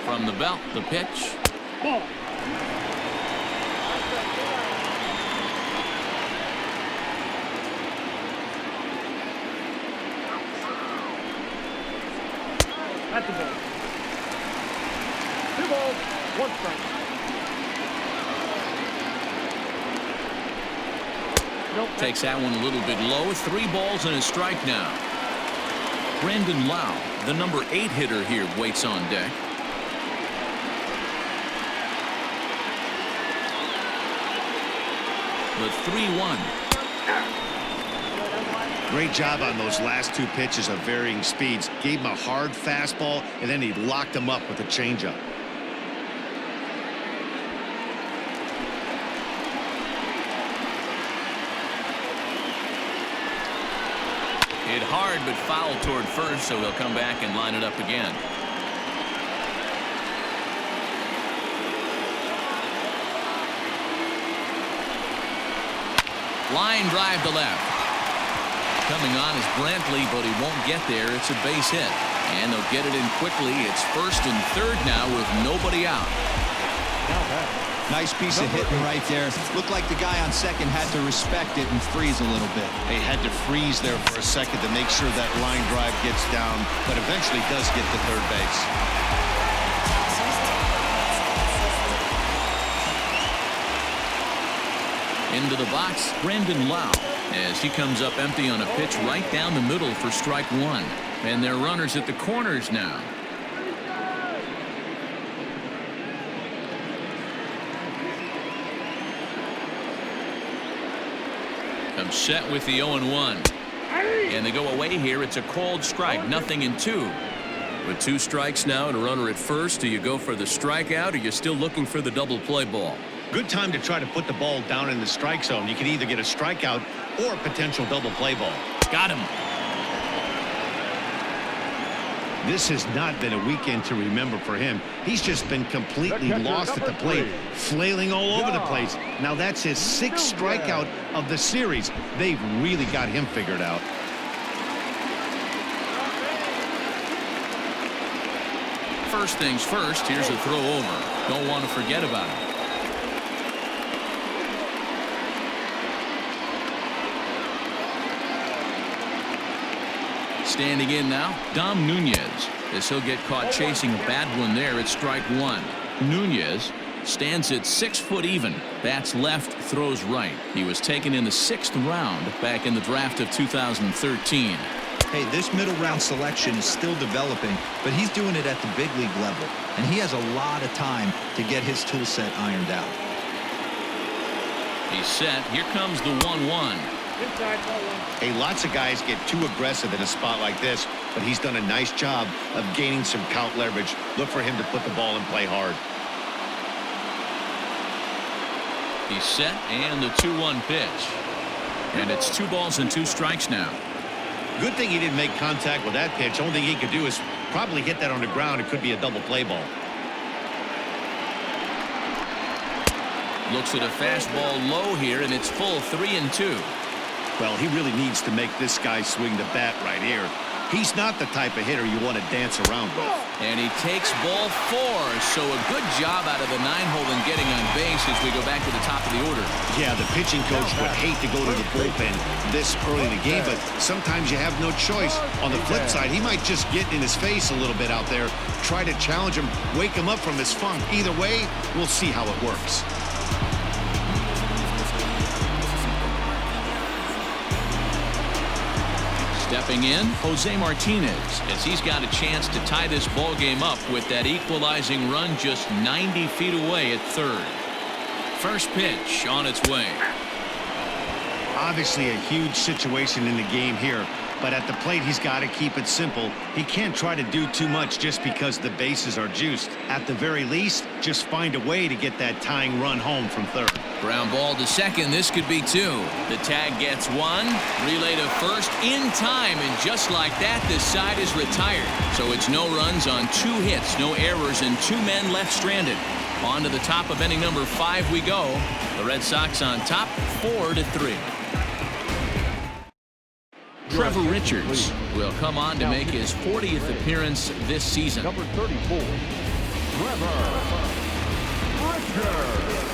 From the belt, the pitch. Ball. At the ball. 2 balls, 1 strike. Nope. Takes that one a little bit low. 3 balls and a strike now. Brandon Lau, the number 8 hitter here, waits on deck. The 3-1. Great job on those last 2 pitches of varying speeds. Gave him a hard fastball, and then he locked him up with a changeup. Hit hard but foul toward first, so he'll come back and line it up again. Line drive to left. Coming on is Brantley, but he won't get there. It's a base hit. And they'll get it in quickly. It's 1st and 3rd now with nobody out. Nice piece of hitting right there. Looked like the guy on second had to respect it and freeze a little bit. They had to freeze there for a second to make sure that line drive gets down, but eventually does get to third base. Into the box, Brandon Lau, as he comes up empty on a pitch right down the middle for strike 1. And they're runners at the corners now. I'm set with the 0-1. And they go away here. It's a called strike, 0-2. With 2 strikes now and a runner at first, do you go for the strikeout or you're still looking for the double play ball? Good time to try to put the ball down in the strike zone. You can either get a strikeout or a potential double play ball. Got him. This has not been a weekend to remember for him. He's just been completely lost at the plate, flailing all over the place. Now that's his 6th strikeout of the series. They've really got him figured out. First things first, here's a throw over. Don't want to forget about it. Standing in now, Dom Nunez, as he'll get caught chasing a bad one there at strike 1. Nunez stands at 6 foot even. Bats left, throws right. He was taken in the 6th round back in the draft of 2013. Hey, this middle round selection is still developing, but he's doing it at the big league level, and he has a lot of time to get his tool set ironed out. He's set. Here comes the 1-1. Hey, lots of guys get too aggressive in a spot like this, but he's done a nice job of gaining some count leverage. Look for him to put the ball in play hard. He's set, and the 2-1 pitch. And it's 2 balls and 2 strikes now. Good thing he didn't make contact with that pitch. Only thing he could do is probably hit that on the ground. It could be a double play ball. Looks at a fastball low here, and it's full 3-2. Well, he really needs to make this guy swing the bat right here. He's not the type of hitter you want to dance around with. And he takes ball 4. So a good job out of the 9-hole in getting on base as we go back to the top of the order. Yeah, the pitching coach would hate to go to the bullpen this early in the game, but sometimes you have no choice. On the flip side, he might just get in his face a little bit out there, try to challenge him, wake him up from his funk. Either way, we'll see how it works. Stepping in, Jose Martinez, as he's got a chance to tie this ball game up with that equalizing run just 90 feet away at third. First pitch on its way. Obviously a huge situation in the game here, but at the plate he's got to keep it simple. He can't try to do too much just because the bases are juiced. At the very least, just find a way to get that tying run home from third. Ground ball to second. This could be 2. The tag gets 1. Relay to first in time, and just like that, this side is retired. So it's no runs on 2 hits, no errors, and 2 men left stranded. On to the top of inning number 5 we go. The Red Sox on top, 4-3. Trevor Richards will come on to make his 40th appearance this season. Number 34, Trevor Richards.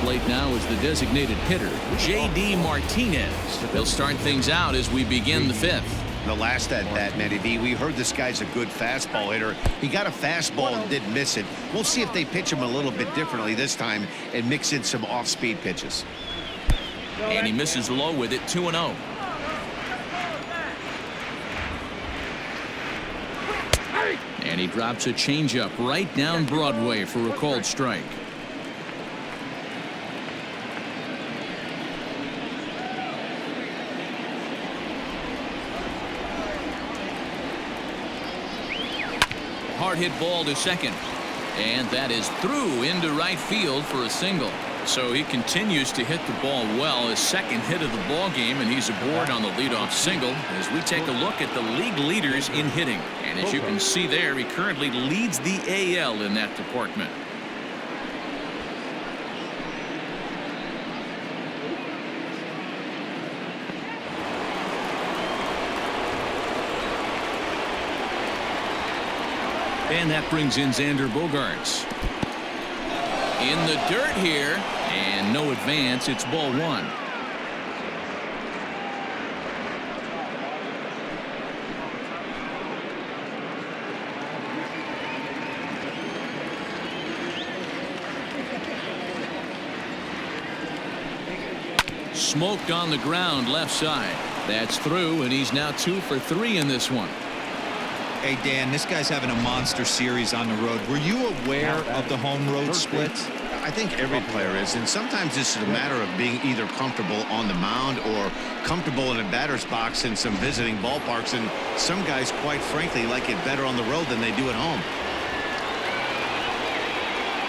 Plate now is the designated hitter, J.D. Martinez. They'll start things out as we begin the 5th. The last at that, Matty V, we heard this guy's a good fastball hitter. He got a fastball and did miss it. We'll see if they pitch him a little bit differently this time and mix in some off-speed pitches. And he misses low with it, 2-0. And he drops a changeup right down Broadway for a called strike. Hard hit ball to second, and that is through into right field for a single. So he continues to hit the ball well, his second hit of the ball game, and he's aboard on the leadoff single as we take a look at the league leaders in hitting. And as you can see there, he currently leads the AL in that department. And that brings in Xander Bogaerts. In the dirt here, and no advance. It's ball 1. Smoked on the ground left side. That's through, and he's now 2 for 3 in this one. Hey, Dan, this guy's having a monster series on the road. Were you aware of the home road splits? I think every player is, and sometimes it's a matter of being either comfortable on the mound or comfortable in a batter's box in some visiting ballparks, and some guys, quite frankly, like it better on the road than they do at home.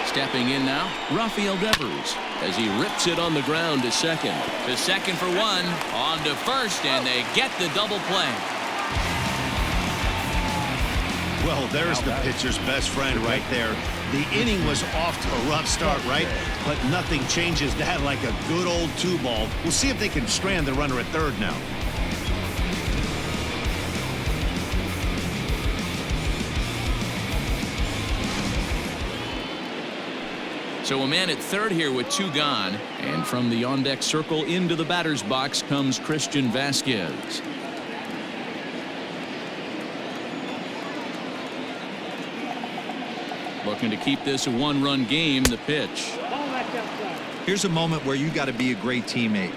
Stepping in now, Rafael Devers, as he rips it on the ground to second. To second for 1, on to first, and they get the double play. Well, there's the pitcher's best friend right there. The inning was off to a rough start, right? But nothing changes that like a good old 2-ball. We'll see if they can strand the runner at third now. So a man at third here with 2 gone. And from the on-deck circle into the batter's box comes Christian Vasquez. Looking to keep this a 1-run game. The pitch. Here's a moment where you got to be a great teammate.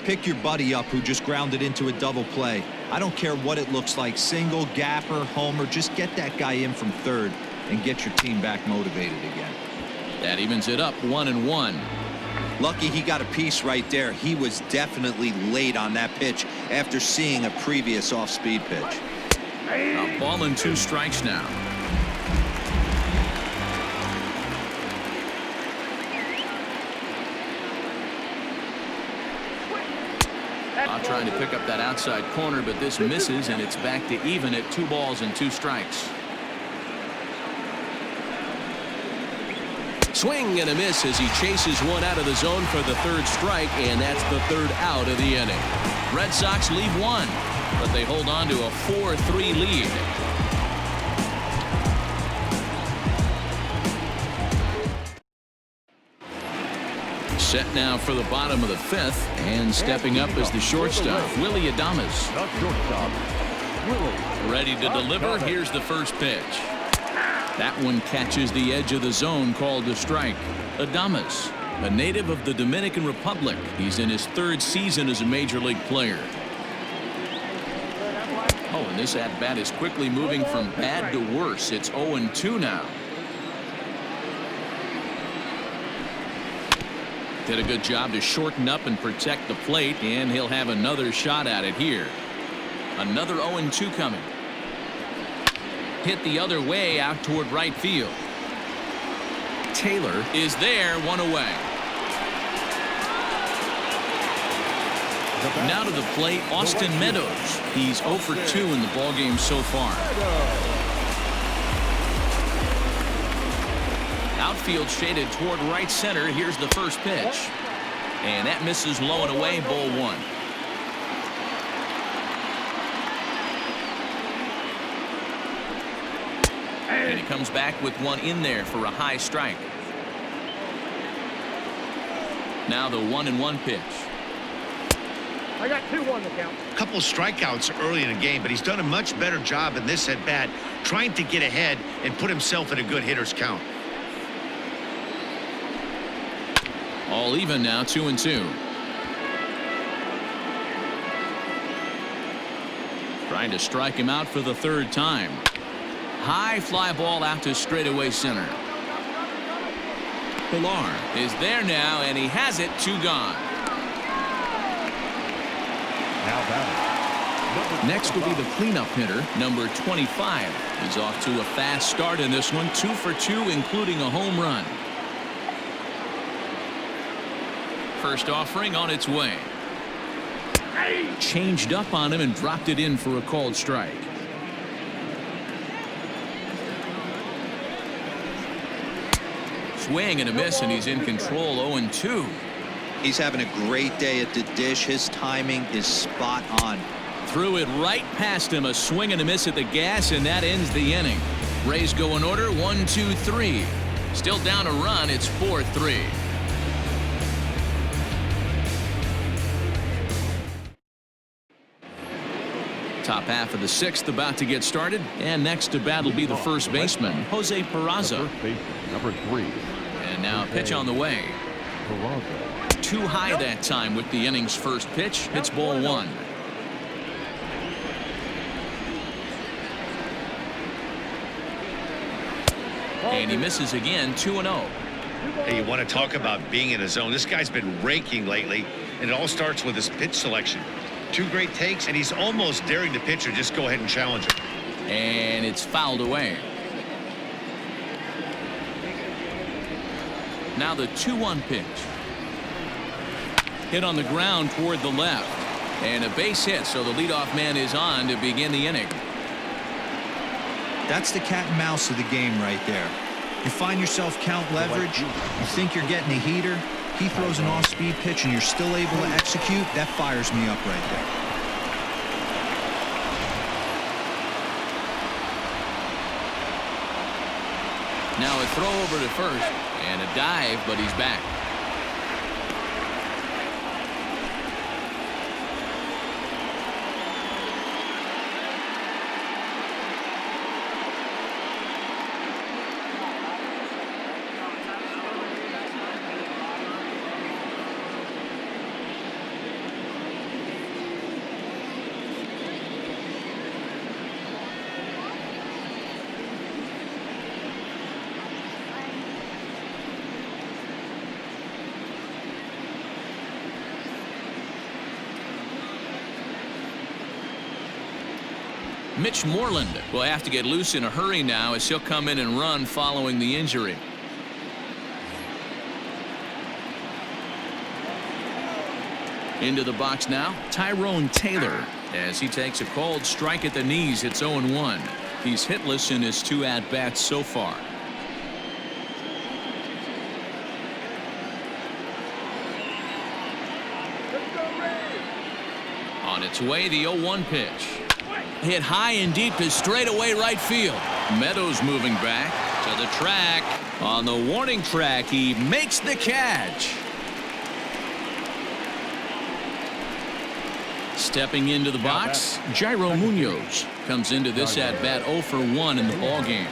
Pick your buddy up who just grounded into a double play. I don't care what it looks like, single, gapper, homer, just get that guy in from third and get your team back motivated again. That evens it up 1-1. Lucky he got a piece right there. He was definitely late on that pitch after seeing a previous off-speed pitch. A ball and 2 strikes now. Trying to pick up that outside corner, but this misses, and it's back to even at 2 balls and 2 strikes. Swing and a miss as he chases one out of the zone for the 3rd strike, and that's the 3rd out of the inning. Red Sox leave 1, but they hold on to a 4-3 lead. Set now for the bottom of the 5th, and stepping up is the shortstop, Willie Adames. The shortstop, Willie. Ready to deliver. Here's the first pitch. That one catches the edge of the zone, called a strike. Adames, a native of the Dominican Republic. He's in his 3rd season as a major league player. Oh, and this at-bat is quickly moving from bad to worse. It's 0-2 now. Did a good job to shorten up and protect the plate, and he'll have another shot at it here. Another 0-2 coming. Hit the other way out toward right field. Taylor is there, 1 away. Now to the plate, Austin Meadows. He's 0 for 2 in the ballgame so far. Outfield shaded toward right center. Here's the first pitch. And that misses low and away, ball 1. And he comes back with one in there for a high strike. Now the 1-1 pitch. I got 2 on the count. A couple strikeouts early in the game, but he's done a much better job in this at bat, trying to get ahead and put himself in a good hitter's count. All even now, 2-2. Trying to strike him out for the 3rd time. High fly ball out to straightaway center. Pilar is there now, and he has it. 2 gone. Now batting. Next will be the cleanup hitter, number 25. He's off to a fast start in this one, 2 for 2, including a home run. First offering on its way. Changed up on him and dropped it in for a called strike. Swing and a miss, and he's in control. 0-2. He's having a great day at the dish. His timing is spot on. Threw it right past him. A swing and a miss at the gas, and that ends the inning. Rays go in order. 1, 2, 3. Still down a run. It's 4-3. Top half of the 6th about to get started, and next to bat will be the first baseman, Jose Peraza. First baseman, number 3. And now a pitch on the way. Peraza. Too high that time with the inning's first pitch. It's ball 1. And he misses again. 2-0. Hey, you want to talk about being in a zone? This guy's been raking lately, and it all starts with his pitch selection. 2 great takes, and he's almost daring the pitcher just go ahead and challenge him. And it's fouled away. Now the 2-1 pitch. Hit on the ground toward the left. And a base hit, so the leadoff man is on to begin the inning. That's the cat and mouse of the game right there. You find yourself count leverage, you think you're getting a heater, he throws an off-speed pitch and you're still able to execute. That fires me up right there. Now a throw over to first and a dive, but he's back. Mitch Moreland will have to get loose in a hurry now as he'll come in and run following the injury. Into the box now, Tyrone Taylor, as he takes a called strike at the knees. It's 0-1. He's hitless in his 2 at-bats so far. On its way, the 0-1 pitch. Hit high and deep to straightaway right field. Meadows moving back to the track. On the warning track, he makes the catch. Stepping into the box, Jairo Munoz comes into this at-bat 0 for 1 in the ballgame.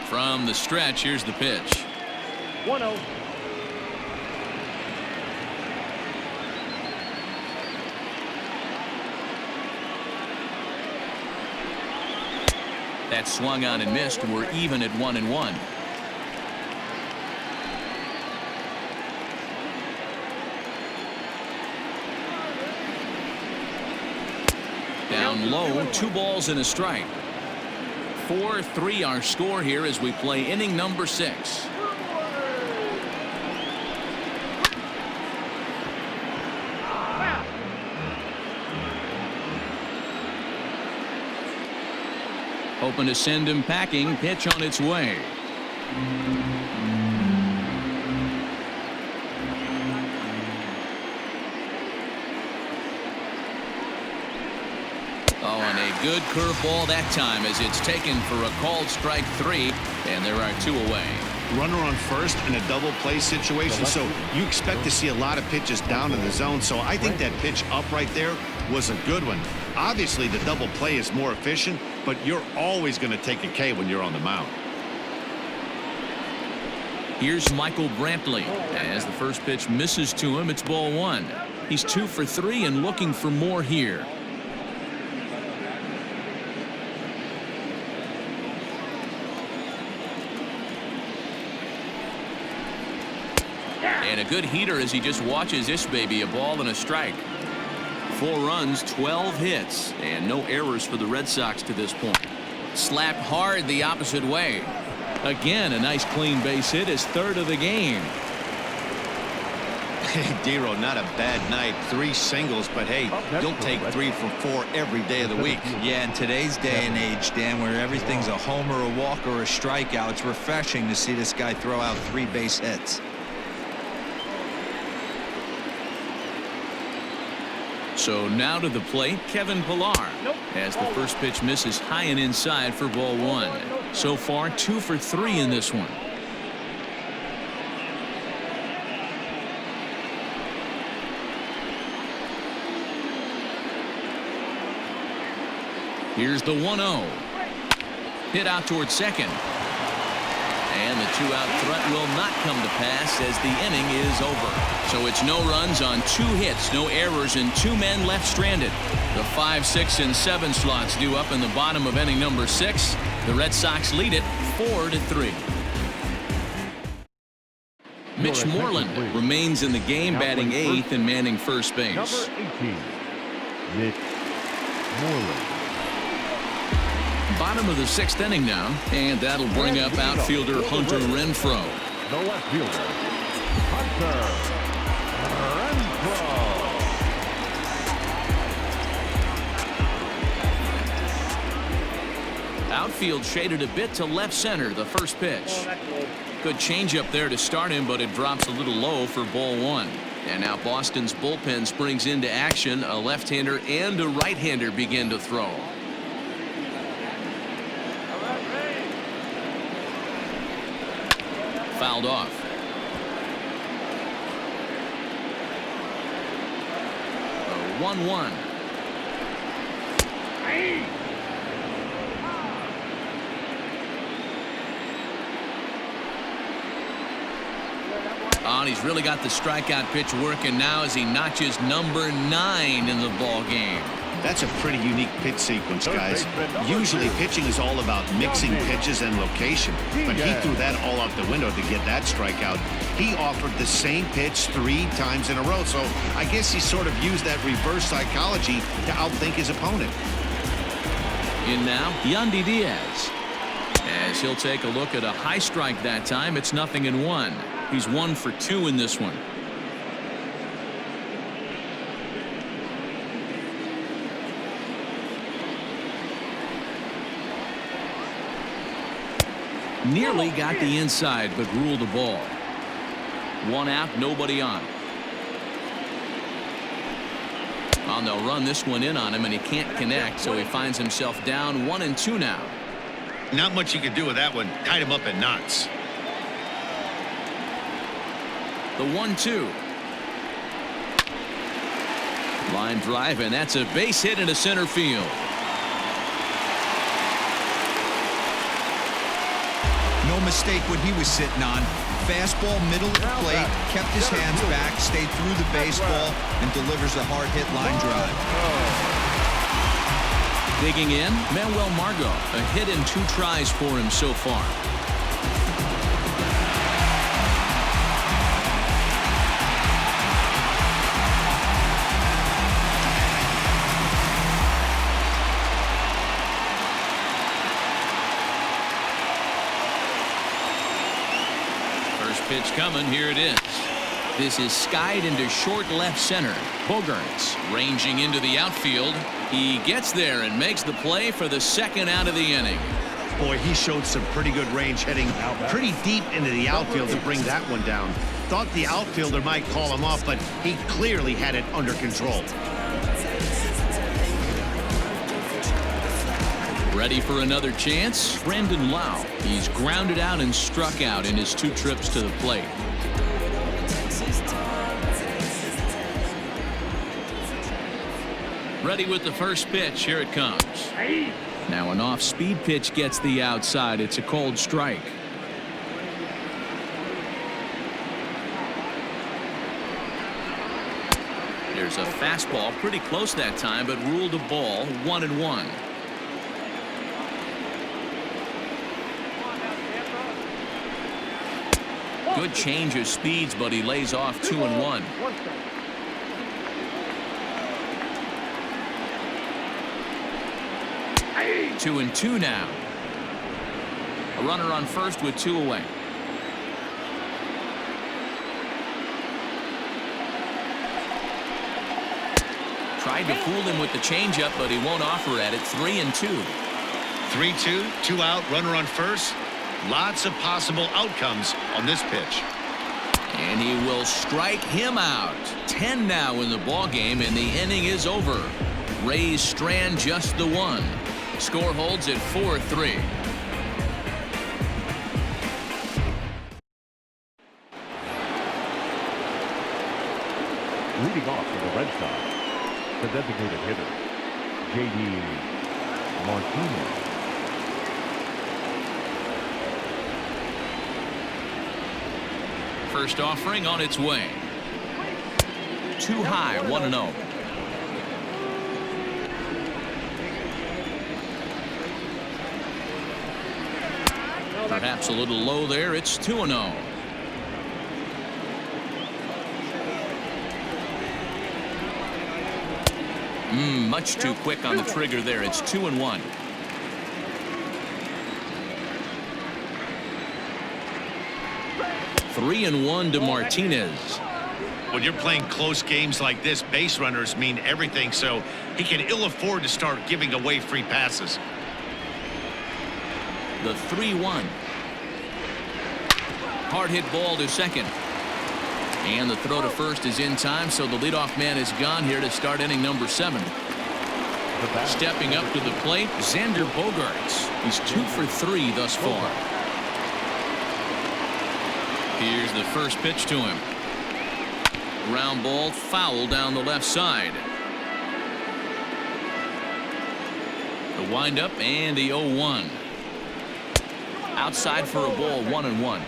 From the stretch, here's the pitch. 1-0. That swung on and missed. We're even at 1-1. Down low, 2 balls and a strike. 4-3 our score here as we play inning number 6. Hoping to send him packing. Pitch on its way. Oh, and a good curveball that time as it's taken for a called strike 3, and there are 2 away. Runner on first in a double play situation, so you expect to see a lot of pitches down in the zone. So I think that pitch up right there was a good one. Obviously, the double play is more efficient, but you're always going to take a K when you're on the mound. Here's Michael Brantley. As the first pitch misses to him, it's ball 1. He's 2 for 3 and looking for more here. And a good heater as he just watches this baby, a ball and a strike. 4 runs, 12 hits, and no errors for the Red Sox to this point. Slapped hard the opposite way. Again, a nice clean base hit, his 3rd of the game. Hey, Dero, not a bad night. 3 singles, but hey, you'll take 3 for 4 every day of the week. Yeah, in today's day and age, Dan, where everything's a homer, a walk, or a strikeout, it's refreshing to see this guy throw out 3 base hits. So now to the plate, Kevin Pillar. As the first pitch misses high and inside for ball 1. So far, 2 for 3 in this one. Here's the 1-0. Hit out towards second. And the 2-out threat will not come to pass as the inning is over. So it's no runs on 2 hits, no errors, and 2 men left stranded. The 5, 6, and 7 slots due up in the bottom of inning number 6. The Red Sox lead it 4-3. Mitch Moreland remains in the game, batting 8th and manning first base. Number 18, Mitch Moreland. Bottom of the 6th inning now, and that'll bring up outfielder Hunter Renfroe. The left fielder, Hunter Renfroe. Outfield shaded a bit to left center, the first pitch. Good changeup there to start him, but it drops a little low for ball 1. And now Boston's bullpen springs into action. A left-hander and a right-hander begin to throw. Fouled off. 1-1. Oh, and he's really got the strikeout pitch working now as he notches number 9 in the ball game. That's a pretty unique pitch sequence, guys. Usually pitching is all about mixing pitches and location, but he threw that all out the window to get that strikeout. He offered the same pitch 3 times in a row, so I guess he sort of used that reverse psychology to outthink his opponent. In now, Yandy Diaz. As he'll take a look at a high strike that time, it's 0-1. He's 1 for 2 in this one. Nearly got the inside, but ruled the ball. 1 out, nobody on. Well, they'll run this one in on him, and he can't connect, so he finds himself down 1-2 now. Not much you can do with that one. Tied him up in knots. The 1-2. Line drive, and that's a base hit into center field. No mistake what he was sitting on. Fastball middle of the plate, kept his hands back, stayed through the baseball, and delivers a hard hit line drive. Digging in, Manuel Margot. A hit in 2 tries for him so far. Pitch coming. Here it is. This is skied into short left center. Bogaerts ranging into the outfield. He gets there and makes the play for the 2nd out of the inning. Boy, he showed some pretty good range, heading pretty deep into the outfield to bring that one down. Thought the outfielder might call him off, but he clearly had it under control. Ready for another chance? Brandon Lau. He's grounded out and struck out in his 2 trips to the plate. Ready with the first pitch. Here it comes. Now an off-speed pitch gets the outside. It's a cold strike. There's a fastball pretty close that time, but ruled a ball. 1-1. Good change of speeds, but he lays off 2-1. 2-2 now. A runner on first with 2 away. Tried to fool him with the changeup, but he won't offer at it. 3-2. 3-2, 2 out, runner on first. Lots of possible outcomes on this pitch. And he will strike him out. 10 now in the ball game, and the inning is over. Rays strand just the 1. Score holds at 4-3. Leading off for the Red Sox, the designated hitter, J.D. Martinez. First offering on its way. Too high, 1-0. Perhaps a little low there. It's 2-0. Much too quick on the trigger there. It's 2-1. Three and 1 to Martinez. When you're playing close games like this, base runners mean everything, so he can ill afford to start giving away free passes. The 3-1. Hard hit ball to second. And the throw to first is in time, so the leadoff man is gone here to start inning number 7. Stepping up to the plate, Xander Bogaerts. He's 2 for 3 thus far. Here's the first pitch to him. Round ball, foul down the left side. The windup and the 0-1. Outside for a ball, 1-1.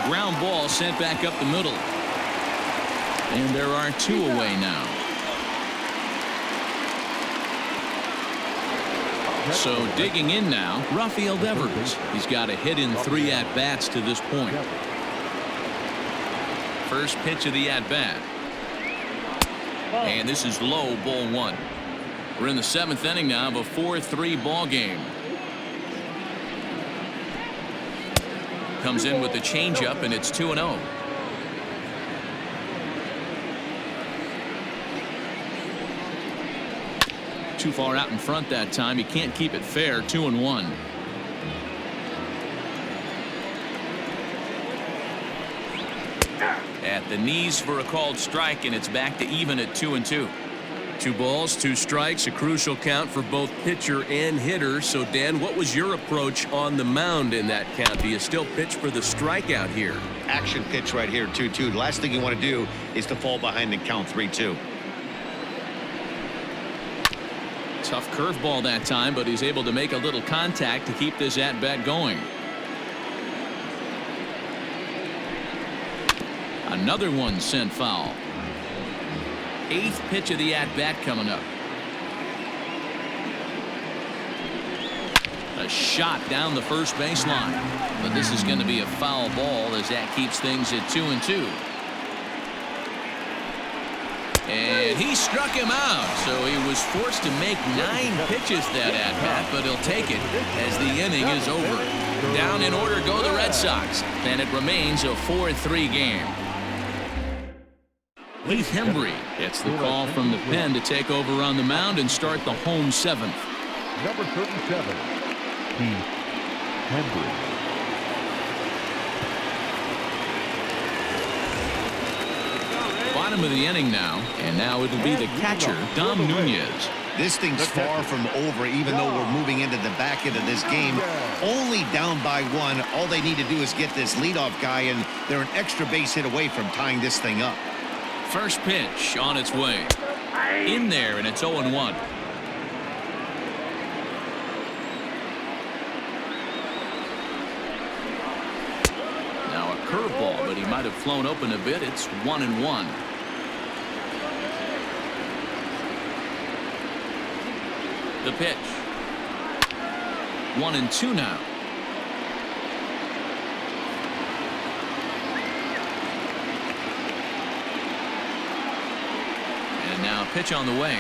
Ground ball sent back up the middle. And there are 2 away now. So digging in now, Rafael Devers. He's got a hit in 3 at-bats to this point. First pitch of the at-bat. And this is low, ball 1. We're in the 7th inning now of a 4-3 ball game. Comes in with the changeup, and it's 2-0. Too far out in front that time. He can't keep it fair. 2-1. At the knees for a called strike, and it's back to even at 2-2. 2 balls, 2 strikes, a crucial count for both pitcher and hitter. So, Dan, what was your approach on the mound in that count? Do you still pitch for the strikeout here? Action pitch right here, 2-2. The last thing you want to do is to fall behind and count 3-2. Tough curveball that time, but he's able to make a little contact to keep this at-bat going. Another one sent foul. 8th pitch of the at-bat coming up. A shot down the first baseline, but this is going to be a foul ball as that keeps things at 2-2. And he struck him out, so he was forced to make 9 pitches that at-bat, but he'll take it as the inning is over. Down in order go the Red Sox, and it remains a 4-3 game. Heath Hembree gets the call from the pen to take over on the mound and start the home 7th. Number 37, Heath Hembree. Bottom of the inning now, and now it'll be the catcher, Dom Nunez. This thing's far from over, even though we're moving into the back end of this game. Only down by 1. All they need to do is get this leadoff guy, and they're an extra base hit away from tying this thing up. First pitch on its way. In there, and it's 0-1. Now a curveball, but he might have flown open a bit. It's 1-1. The pitch. 1-2 now. And now pitch on the way.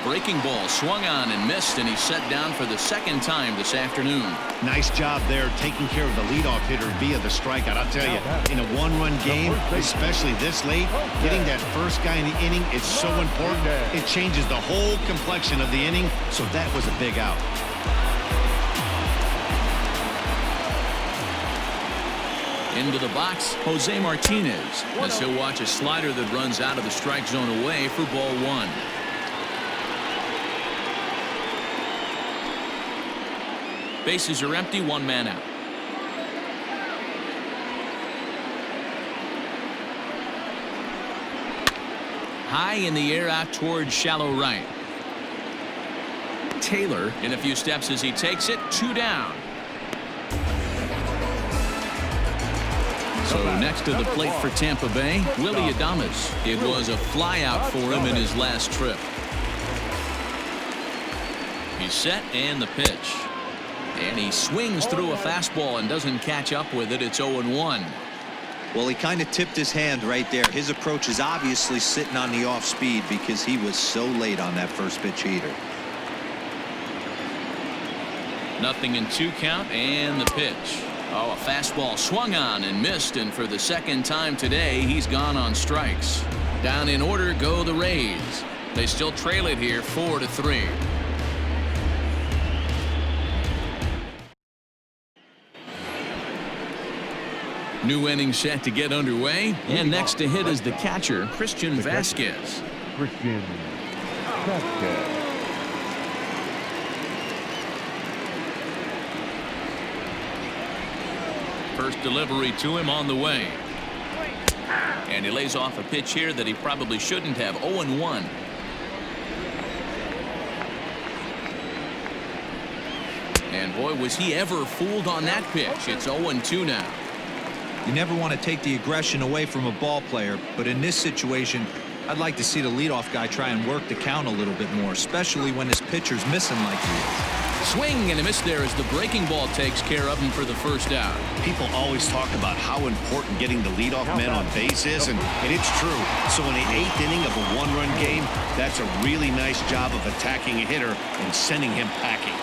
Breaking ball swung on and missed, and he's set down for the 2nd time this afternoon. Nice job there taking care of the leadoff hitter via the strikeout. I'll tell you, in a 1-run game, especially this late, getting that first guy in the inning is so important. It changes the whole complexion of the inning, so that was a big out. Into the box, Jose Martinez, as he'll watch a slider that runs out of the strike zone away for ball 1. Bases are empty, 1 man out. High in the air out towards shallow right. Taylor in a few steps as he takes it. 2 down. So next to the plate for Tampa Bay, Willie Adames. It was a flyout for him in his last trip. He's set and the pitch. And he swings through a fastball and doesn't catch up with it. It's 0-1. Well, he kind of tipped his hand right there. His approach is obviously sitting on the off speed because he was so late on that first pitch heater. 0-2 count and the pitch. Oh, a fastball swung on and missed, and for the 2nd time today, he's gone on strikes. Down in order go the Rays. They still trail it here 4-3. New inning set to get underway, and next to hit is the catcher, Christian Vasquez. Christian Vasquez. First delivery to him on the way. And he lays off a pitch here that he probably shouldn't have. 0-1. And boy, was he ever fooled on that pitch. It's 0-2 now. You never want to take the aggression away from a ball player, but in this situation, I'd like to see the leadoff guy try and work the count a little bit more, especially when his pitcher's missing like he is. Swing and a miss there as the breaking ball takes care of him for the first out. People always talk about how important getting the leadoff man on base is, and it's true. So in the 8th inning of a one-run game, that's a really nice job of attacking a hitter and sending him packing.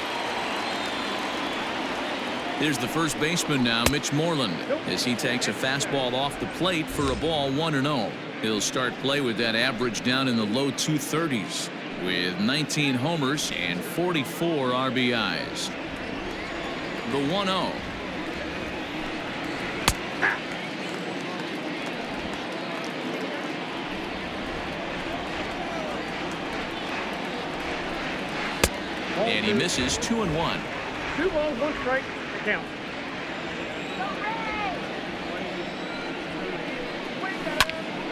Here's the first baseman now, Mitch Moreland, as he takes a fastball off the plate for a ball 1-0. He'll start play with that average down in the low 230s with 19 homers and 44 RBIs. The 1-0. And he misses 2-1. 2 balls, 1 strike. Count.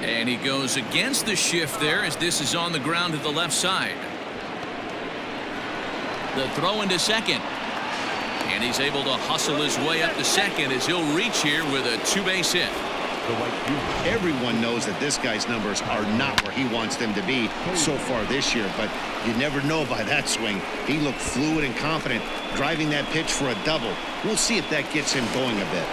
And he goes against the shift there as this is on the ground to the left side. The throw into second. And he's able to hustle his way up to second as he'll reach here with a 2-base hit. Everyone knows that this guy's numbers are not where he wants them to be so far this year, but you never know by that swing. He looked fluid and confident, driving that pitch for a double. We'll see if that gets him going a bit.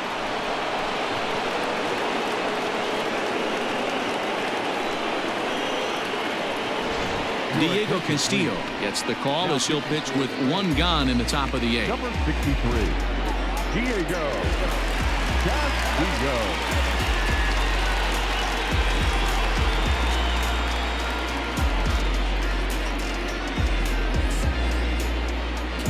Diego Castillo gets the call as he'll pitch with 1 gone in the top of the 8th. Number 63, Diego Castillo.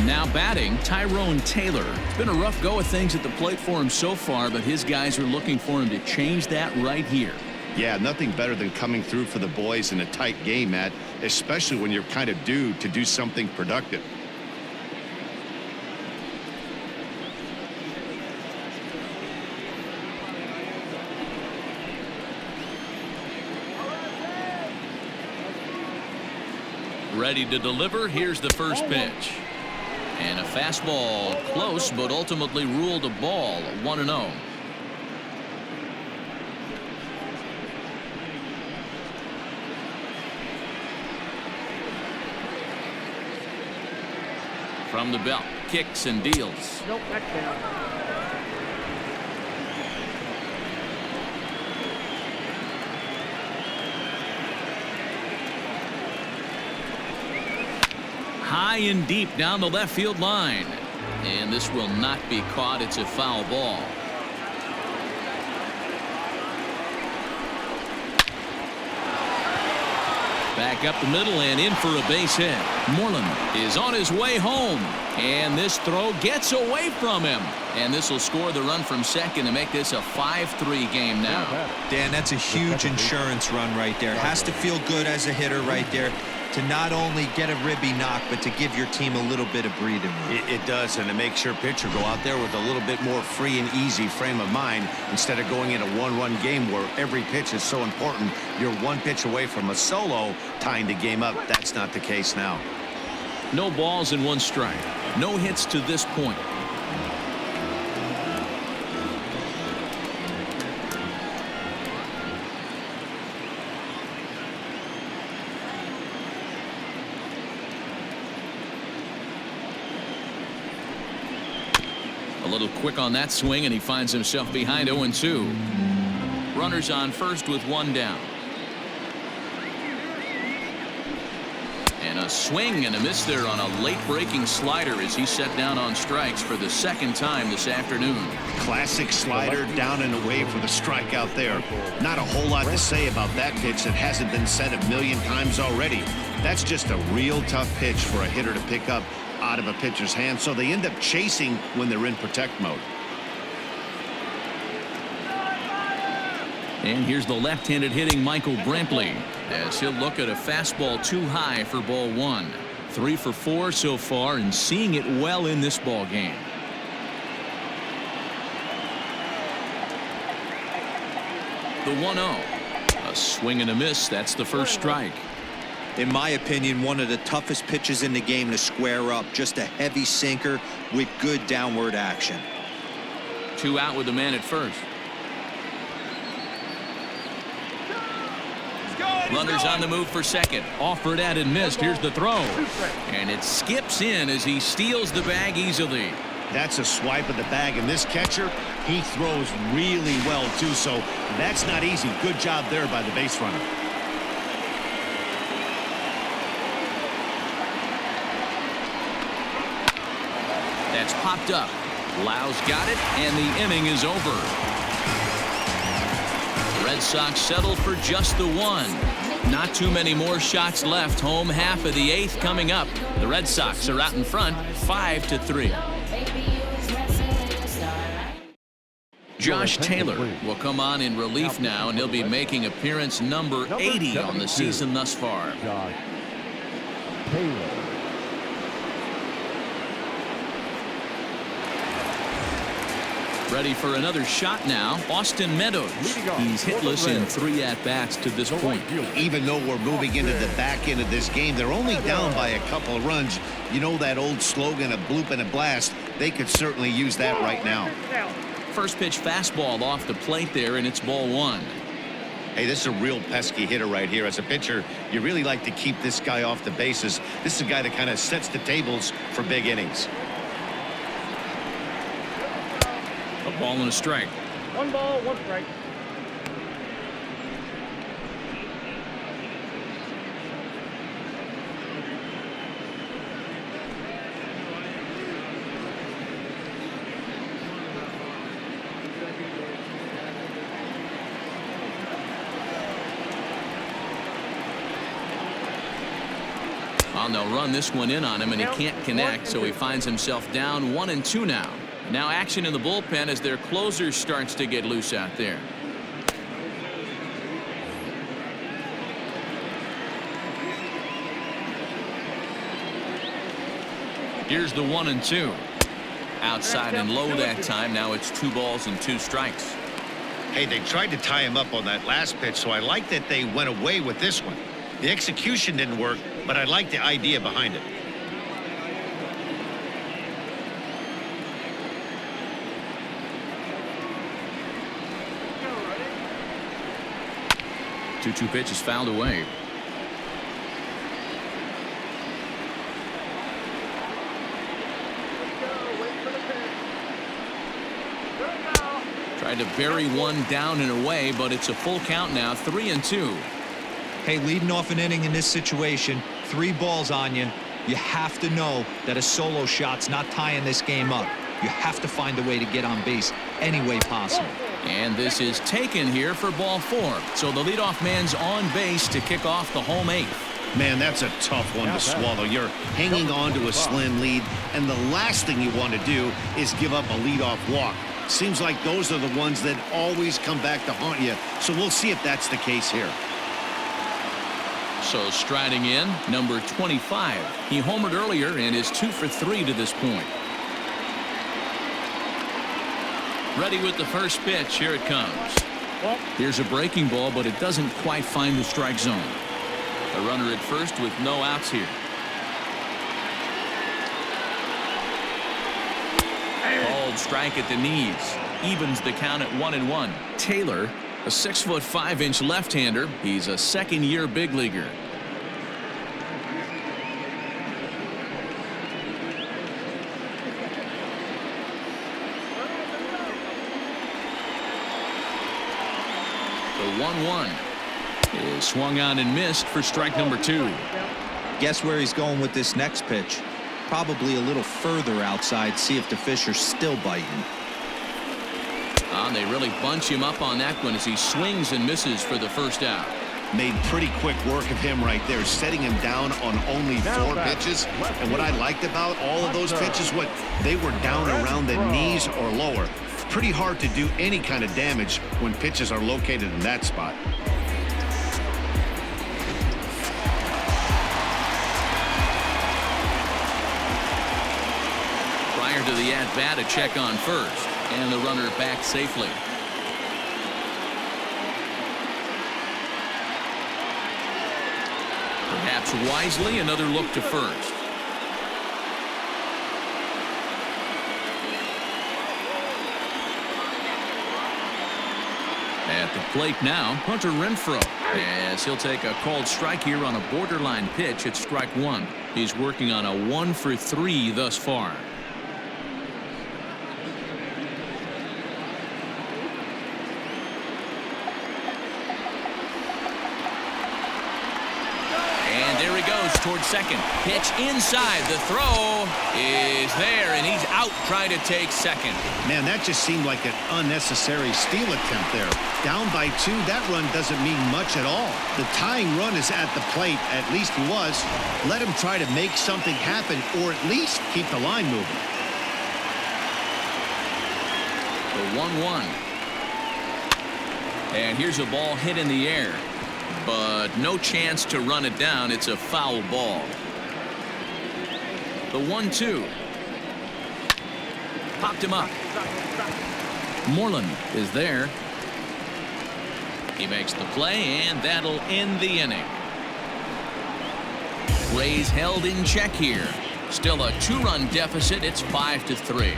Now batting, Tyrone Taylor. It's been a rough go of things at the plate for him so far, but his guys are looking for him to change that right here. Yeah, nothing better than coming through for the boys in a tight game, Matt, especially when you're kind of due to do something productive. Ready to deliver. Here's the first pitch. And a fastball close, but ultimately ruled a ball. 1-0. From the belt, kicks and deals. Nope, that's down. High and deep down the left field line. And this will not be caught. It's a foul ball. Back up the middle and in for a base hit. Moreland is on his way home. And this throw gets away from him. And this will score the run from second to make this a 5-3 game now. Dan, that's a huge insurance run right there. Has to feel good as a hitter right there to not only get a ribby knock, but to give your team a little bit of breathing room. It does, and it makes your pitcher go out there with a little bit more free and easy frame of mind instead of going in a one-run game where every pitch is so important. You're 1 pitch away from a solo tying the game up. That's not the case now. No balls and 1 strike. No hits to this point. A little quick on that swing, and he finds himself behind 0-2. Runners on first with 1 down. And a swing and a miss there on a late breaking slider as he set down on strikes for the 2nd time this afternoon. Classic slider down and away for the strikeout there. Not a whole lot to say about that pitch that hasn't been said a million times already. That's just a real tough pitch for a hitter to pick up out of a pitcher's hand, so they end up chasing when they're in protect mode. And here's the left-handed hitting Michael Brantley as he'll look at a fastball too high for ball 1. 3 for 4 so far and seeing it well in this ball game. The 1-0. A swing and a miss. That's the first strike. In my opinion, one of the toughest pitches in the game to square up. Just a heavy sinker with good downward action. 2 out with the man at first. Runners on the move for second. Offered at and missed. Here's the throw. And it skips in as he steals the bag easily. That's a swipe of the bag, and this catcher, he throws really well, too, so that's not easy. Good job there by the base runner. That's popped up. Lau's got it, and the inning is over. The Red Sox settle for just the one. Not too many more shots left. Home half of the 8th coming up. The Red Sox are out in front, 5-3. Josh Taylor will come on in relief now, and he'll be making appearance number 80 on the season thus far. Josh Taylor. Ready for another shot now. Austin Meadows. He's hitless in 3 at-bats to this point. Even though we're moving into the back end of this game, they're only down by a couple of runs. You know that old slogan, a bloop and a blast. They could certainly use that right now. First pitch fastball off the plate there, and it's ball 1. Hey, this is a real pesky hitter right here. As a pitcher, you really like to keep this guy off the bases. This is a guy that kind of sets the tables for big innings. A ball and a strike. 1 ball, 1 strike. And they'll run this one in on him, and he can't connect, so he finds himself down 1-2 now. Now action in the bullpen as their closer starts to get loose out there. Here's the 1-2. Outside and low that time. Now it's 2 balls and 2 strikes. Hey, they tried to tie him up on that last pitch, so I like that they went away with this one. The execution didn't work, but I like the idea behind it. Two pitch is fouled away. Tried to bury one down and away, but it's a full count now, 3-2. Hey, leading off an inning in this situation, 3 balls on you. You have to know that a solo shot's not tying this game up. You have to find a way to get on base any way possible. And this is taken here for ball 4. So the leadoff man's on base to kick off the home 8th. Man, that's a tough one to swallow. You're hanging on to a slim lead, and the last thing you want to do is give up a leadoff walk. Seems like those are the ones that always come back to haunt you. So we'll see if that's the case here. So striding in, number 25. He homered earlier and is 2 for 3 to this point. Ready with the first pitch. Here it comes. Here's a breaking ball, but it doesn't quite find the strike zone. A runner at first with no outs here. Called strike at the knees. Evens the count at 1-1. Taylor, a 6'5" left-hander. He's a second-year big leaguer. The 1-1 is swung on and missed for strike number 2. Guess where he's going with this next pitch? Probably a little further outside, see if the fish are still biting. They really bunch him up on that one as he swings and misses for the first out. Made pretty quick work of him right there, setting him down on only 4 pitches. And what I liked about all of those pitches, they were down around the knees or lower. Pretty hard to do any kind of damage when pitches are located in that spot. Prior to the at-bat, a check on first, and the runner back safely. Perhaps wisely, another look to first. At the plate now, Hunter Renfroe, as he'll take a called strike here on a borderline pitch at strike one. He's working on a 1-for-3 thus far. And there he goes towards second. Pitch inside. The throw is there, and he's out trying to take second. Man, that just seemed like an unnecessary steal attempt there. Down by 2, that run doesn't mean much at all. The tying run is at the plate, at least he was. Let him try to make something happen, or at least keep the line moving. The 1-1. And here's a ball hit in the air, but no chance to run it down. It's a foul ball. The 1-2. Popped him up. Moreland is there. He makes the play, and that'll end the inning. Rays held in check here. Still a 2-run deficit. It's 5-3.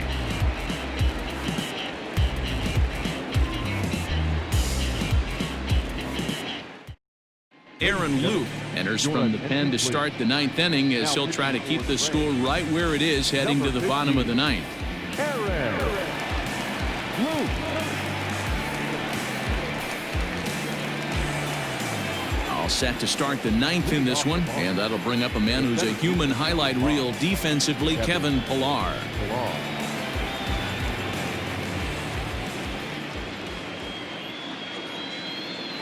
Aaron Luke enters from the pen to start the 9th inning as he'll try to keep the score right where it is heading to the bottom of the 9th. Aaron Luke. All set to start the 9th in this one, and that'll bring up a man who's a human highlight reel defensively, Kevin Pillar.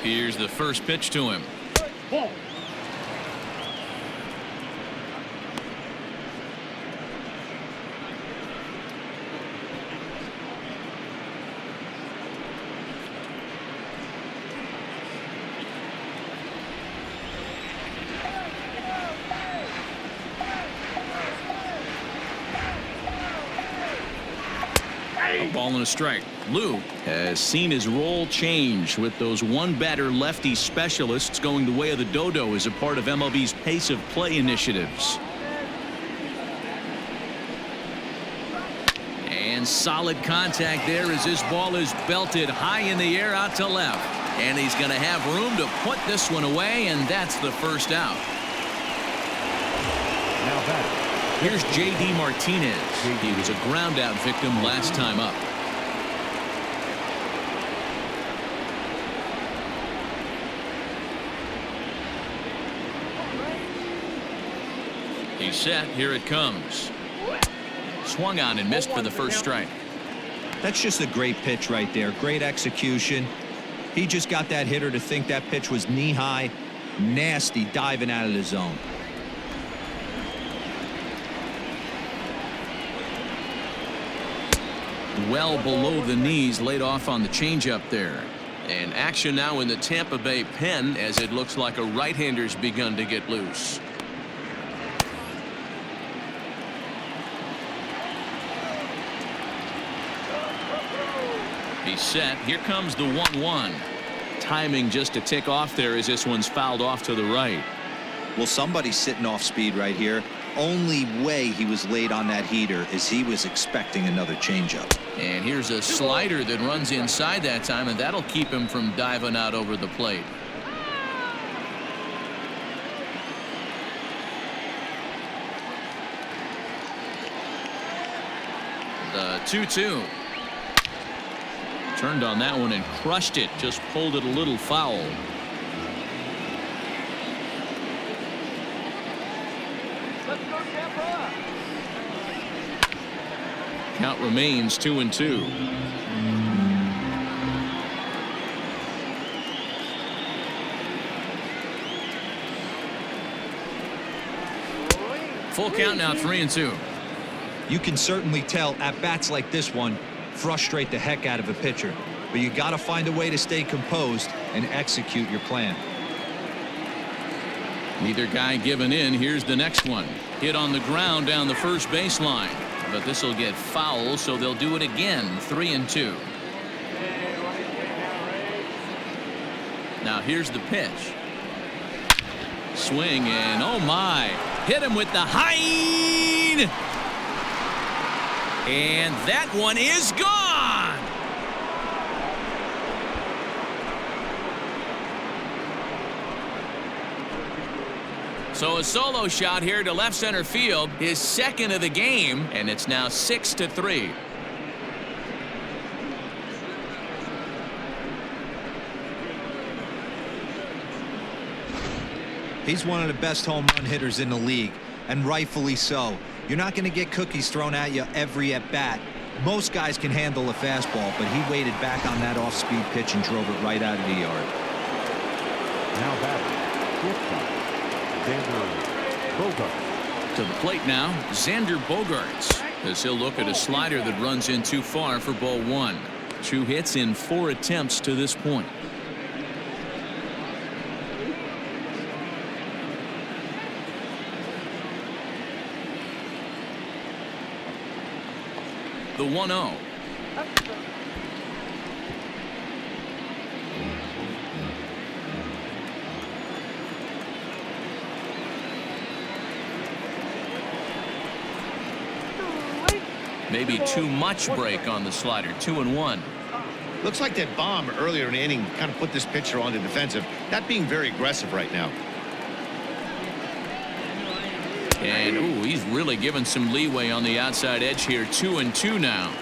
Here's the first pitch to him. A ball and a strike. Luke has seen his role change with those one-batter lefty specialists going the way of the dodo as a part of MLB's pace of play initiatives. And solid contact there as this ball is belted high in the air out to left. And he's going to have room to put this one away, and that's the first out. Now back. Here's J.D. Martinez. He was a ground-out victim last time up. He's set. Here it comes. Swung on and missed for the first strike. That's just a great pitch right there. Great execution. He just got that hitter to think that pitch was knee-high. Nasty diving out of the zone. Well below the knees, laid off on the changeup there. And action now in the Tampa Bay pen as it looks like a right-hander's begun to get loose. He's set. Here comes the 1-1. Timing just a tick off there as this one's fouled off to the right. Well, somebody's sitting off speed right here. Only way he was late on that heater is he was expecting another changeup. And here's a slider that runs inside that time, and that'll keep him from diving out over the plate. The 2-2. Turned on that one and crushed it. Just pulled it a little foul. Count remains 2-2. Full count now, 3-2. You can certainly tell at bats like this one frustrate the heck out of a pitcher, but you got to find a way to stay composed and execute your plan. Neither guy giving in. Here's the next one. Hit on the ground down the first baseline. But this will get foul, so they'll do it again. 3-2. Now here's the pitch. Swing and oh my. Hit him with the high. And that one is gone. So a solo shot here to left center field, his second of the game, and it's now 6-3. He's one of the best home run hitters in the league, and rightfully so. You're not going to get cookies thrown at you every at bat. Most guys can handle a fastball, but he waited back on that off-speed pitch and drove it right out of the yard. Now batting, shortstop, Xander Bogaerts. To the plate now, Xander Bogaerts, as he'll look at a slider that runs in too far for ball one. 2 hits in 4 attempts to this point. The 1-0. Maybe too much break on the slider. 2-1. Looks like that bomb earlier in the inning kind of put this pitcher on the defensive, not being very aggressive right now. And ooh, he's really given some leeway on the outside edge here. 2-2 now.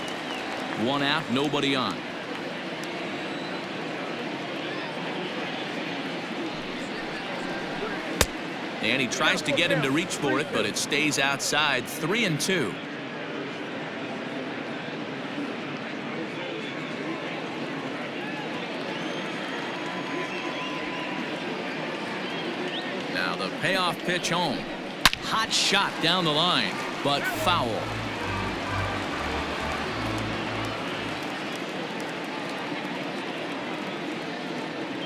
1 out, nobody on. And he tries to get him to reach for it, but it stays outside. 3-2. Now the payoff pitch home. Hot shot down the line, but foul.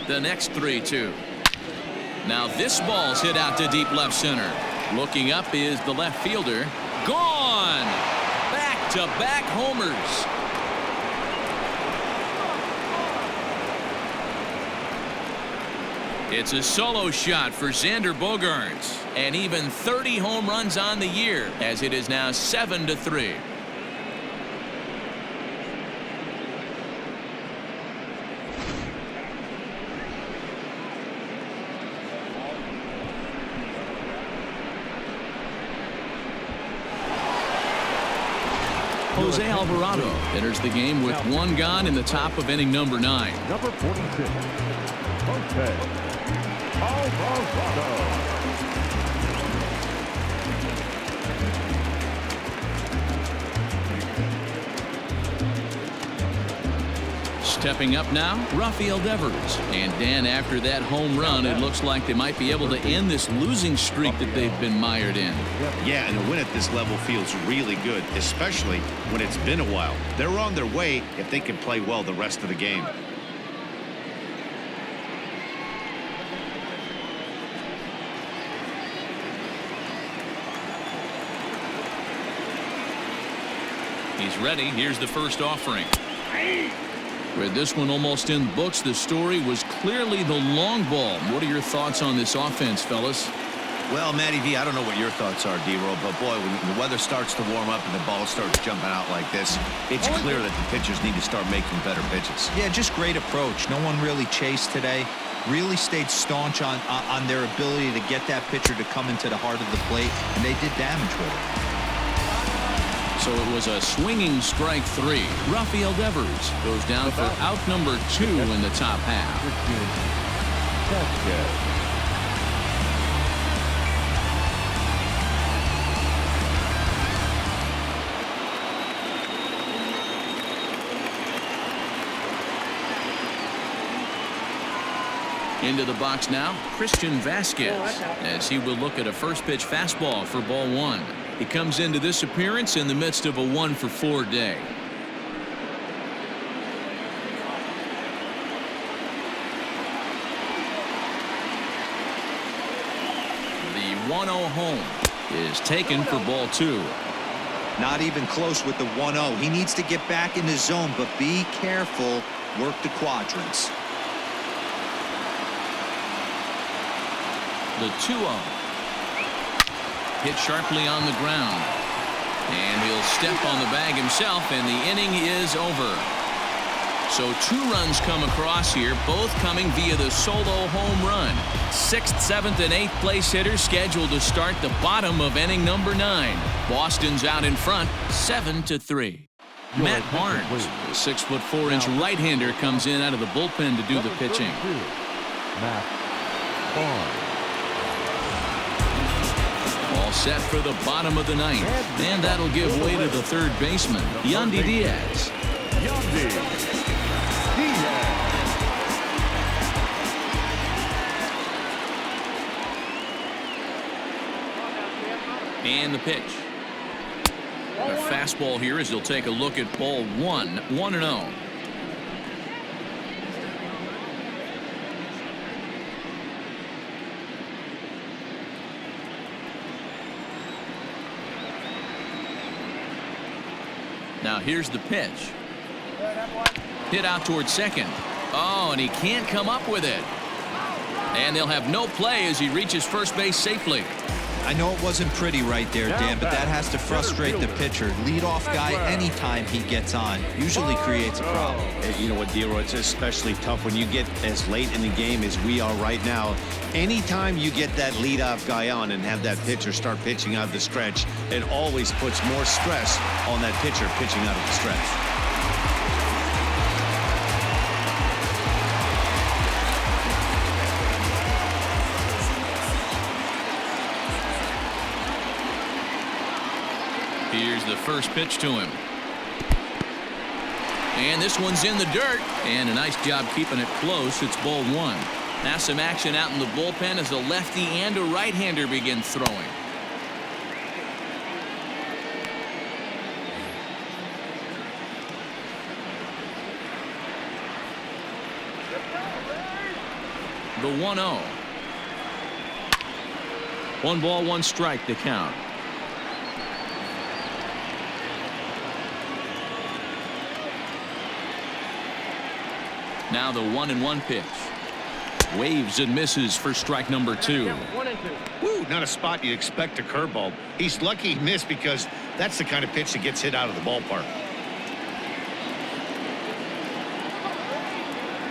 The next 3-2. Now this ball's hit out to deep left center. Looking up is the left fielder. Gone! Back-to-back homers. It's a solo shot for Xander Bogaerts, and even 30 home runs on the year, as it is now 7-3. Jose Alvarado enters the game with 1 gone in the top of inning number 9. Number 46, Jose Alvarado. Stepping up now, Rafael Devers. And Dan, after that home run, it looks like they might be able to end this losing streak that they've been mired in. Yeah, and a win at this level feels really good, especially when it's been a while. They're on their way if they can play well the rest of the game. He's ready. Here's the first offering. With this one almost in books, the story was clearly the long ball. What are your thoughts on this offense, fellas? Well, Matty V, I don't know what your thoughts are, D-Roll, but boy, when the weather starts to warm up and the ball starts jumping out like this, it's clear that the pitchers need to start making better pitches. Yeah, just great approach. No one really chased today. Really stayed staunch on their ability to get that pitcher to come into the heart of the plate, and they did damage with it. So it was a swinging strike 3. Rafael Devers goes down for out number 2 in the top half. Into the box now, Christian Vasquez, as he will look at a first pitch fastball for ball 1. He comes into this appearance in the midst of a 1-for-4 day. The 1-0 home is taken for ball 2. Not even close with the 1-0. He needs to get back in the zone, but be careful. Work the quadrants. The 2-0. Hit sharply on the ground. And he'll step on the bag himself, and the inning is over. So 2 runs come across here, both coming via the solo home run. 6th, 7th, and 8th place hitters scheduled to start the bottom of inning number 9. Boston's out in front, 7-3. Matt Barnes, the 6'4" right-hander, comes in out of the bullpen to do the pitching. Matt Barnes. All set for the bottom of the 9th, and that'll give way to the 3rd baseman, Yandy Diaz. Yandy Diaz. And the pitch. A fastball here as he'll take a look at ball 1, 1-0. Now here's the pitch. Hit out towards second. Oh, and he can't come up with it. And they'll have no play as he reaches first base safely. I know it wasn't pretty right there, Dan, but that has to frustrate the pitcher. Leadoff guy, anytime he gets on, usually creates a problem. You know what, Dero, it's especially tough when you get as late in the game as we are right now. Anytime you get that leadoff guy on and have that pitcher start pitching out the stretch, it always puts more stress on that pitcher pitching out of the stretch. Here's the first pitch to him. And this one's in the dirt. And a nice job keeping it close. It's ball 1. Now some action out in the bullpen as a lefty and a right-hander begin throwing. The 1-0. 1 ball, 1 strike to count. Now the 1-1 pitch. Waves and misses for strike number 2. 1 and 2. Woo, not a spot you'd expect a curveball. He's lucky he missed because that's the kind of pitch that gets hit out of the ballpark.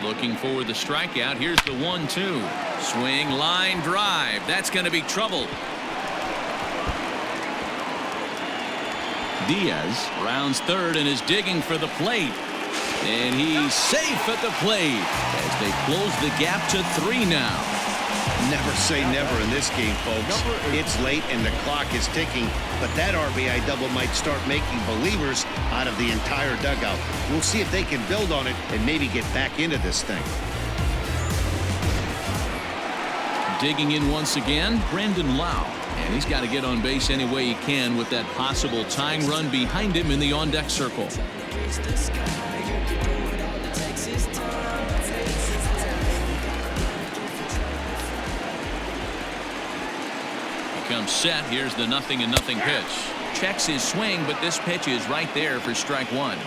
Looking for the strikeout. Here's the 1-2. Swing, line, drive. That's going to be trouble. Diaz rounds third and is digging for the plate. And he's safe at the plate as they close the gap to 3 now. Never say never in this game, folks. It's late and the clock is ticking, but that RBI double might start making believers out of the entire dugout. We'll see if they can build on it and maybe get back into this thing. Digging in once again, Brandon Lau. And he's got to get on base any way he can with that possible tying run behind him in the on-deck circle. Comes set. Here's the 0-0 pitch. Checks his swing, but this pitch is right there for strike 1.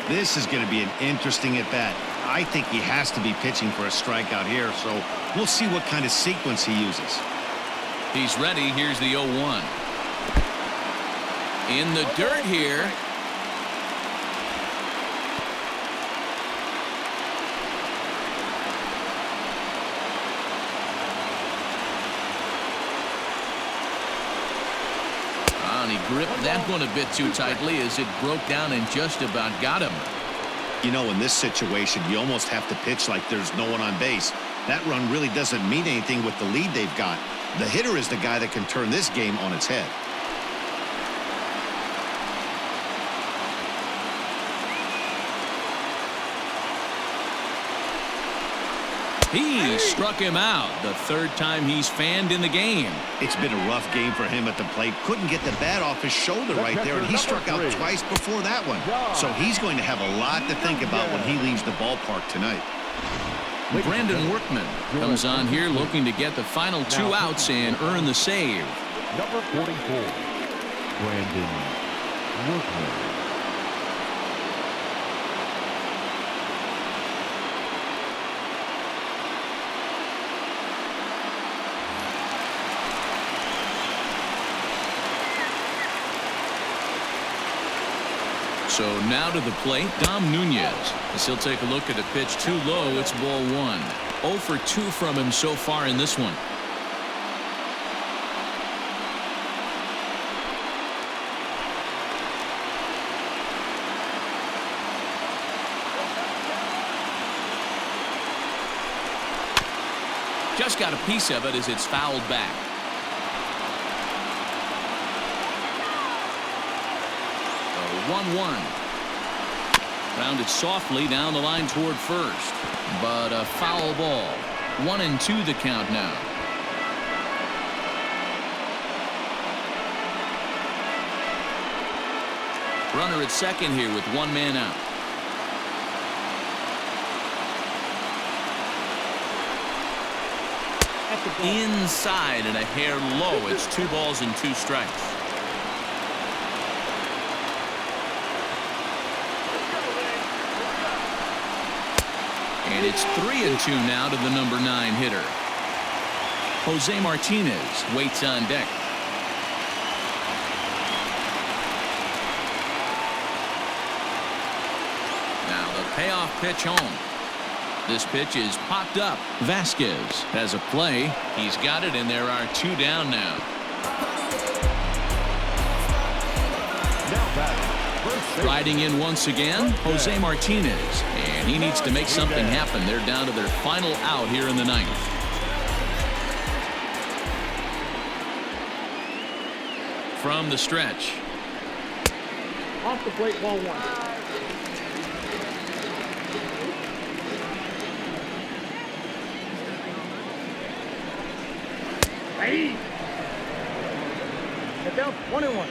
This is going to be an interesting at-bat. I think he has to be pitching for a strikeout here, so we'll see what kind of sequence he uses. He's ready. Here's the 0-1. In the dirt here. And he gripped that one a bit too tightly as it broke down and just about got him. You know, in this situation, you almost have to pitch like there's no one on base. That run really doesn't mean anything with the lead they've got. The hitter is the guy that can turn this game on its head. He struck him out the 3rd time he's fanned in the game. It's been a rough game for him at the plate. Couldn't get the bat off his shoulder right there, and he struck out twice before that one. So he's going to have a lot to think about when he leaves the ballpark tonight. Brandon Workman comes on here looking to get the final 2 outs and earn the save. Number 44, Brandon Workman. So now to the plate, Dom Nunez. As he'll take a look at a pitch too low, it's ball one. 0 for 2 from him so far in this one. Just got a piece of it as it's fouled back. So 1-1. Grounded softly down the line toward first, but a foul ball. 1-2 the count now. Runner at second here with one man out. Inside and a hair low. It's 2 balls and 2 strikes. And it's 3-2 now to the number 9 hitter. Jose Martinez waits on deck. Now the payoff pitch home. This pitch is popped up. Vasquez has a play. He's got it, and there are 2 down now. Riding in once again, Jose Martinez, and he needs to make something happen. They're down to their final out here in the 9th. From the stretch. Off the plate, ball one. Hey! Get down, 1-1.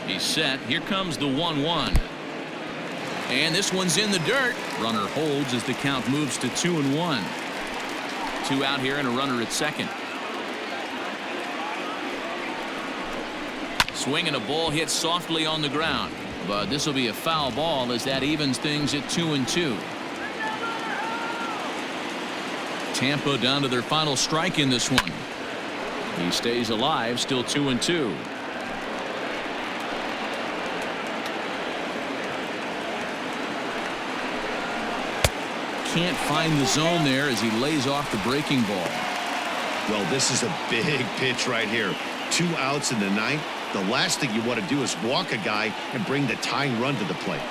He's set. Here comes the 1-1. And this one's in the dirt. Runner holds as the count moves to 2-1. 2 out here and a runner at second. Swinging a ball hit softly on the ground. But this will be a foul ball as that evens things at 2-2. Tampa down to their final strike in this one. He stays alive, still 2-2. Can't find the zone there as he lays off the breaking ball. Well, this is a big pitch right here. 2 outs in the 9th. The last thing you want to do is walk a guy and bring the tying run to the plate.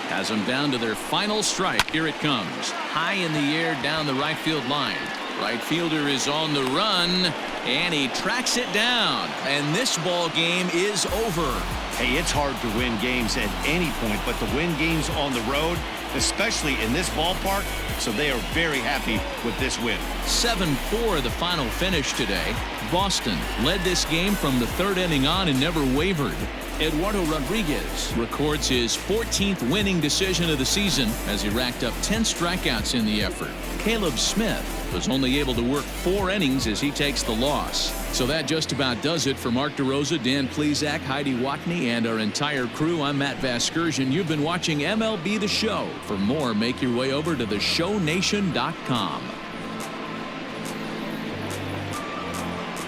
Has them down to their final strike. Here it comes. High in the air down the right field line. Right fielder is on the run, and he tracks it down. And this ball game is over. Hey, it's hard to win games at any point, but to win games on the road, especially in this ballpark, so they are very happy with this win. 7-4 the final finish today. Boston led this game from the 3rd inning on and never wavered. Eduardo Rodriguez records his 14th winning decision of the season as he racked up 10 strikeouts in the effort. Caleb Smith was only able to work 4 innings as he takes the loss. So that just about does it for Mark DeRosa, Dan Plesac, Heidi Watney, and our entire crew. I'm Matt Vasgersian. You've been watching MLB The Show. For more, make your way over to theshownation.com.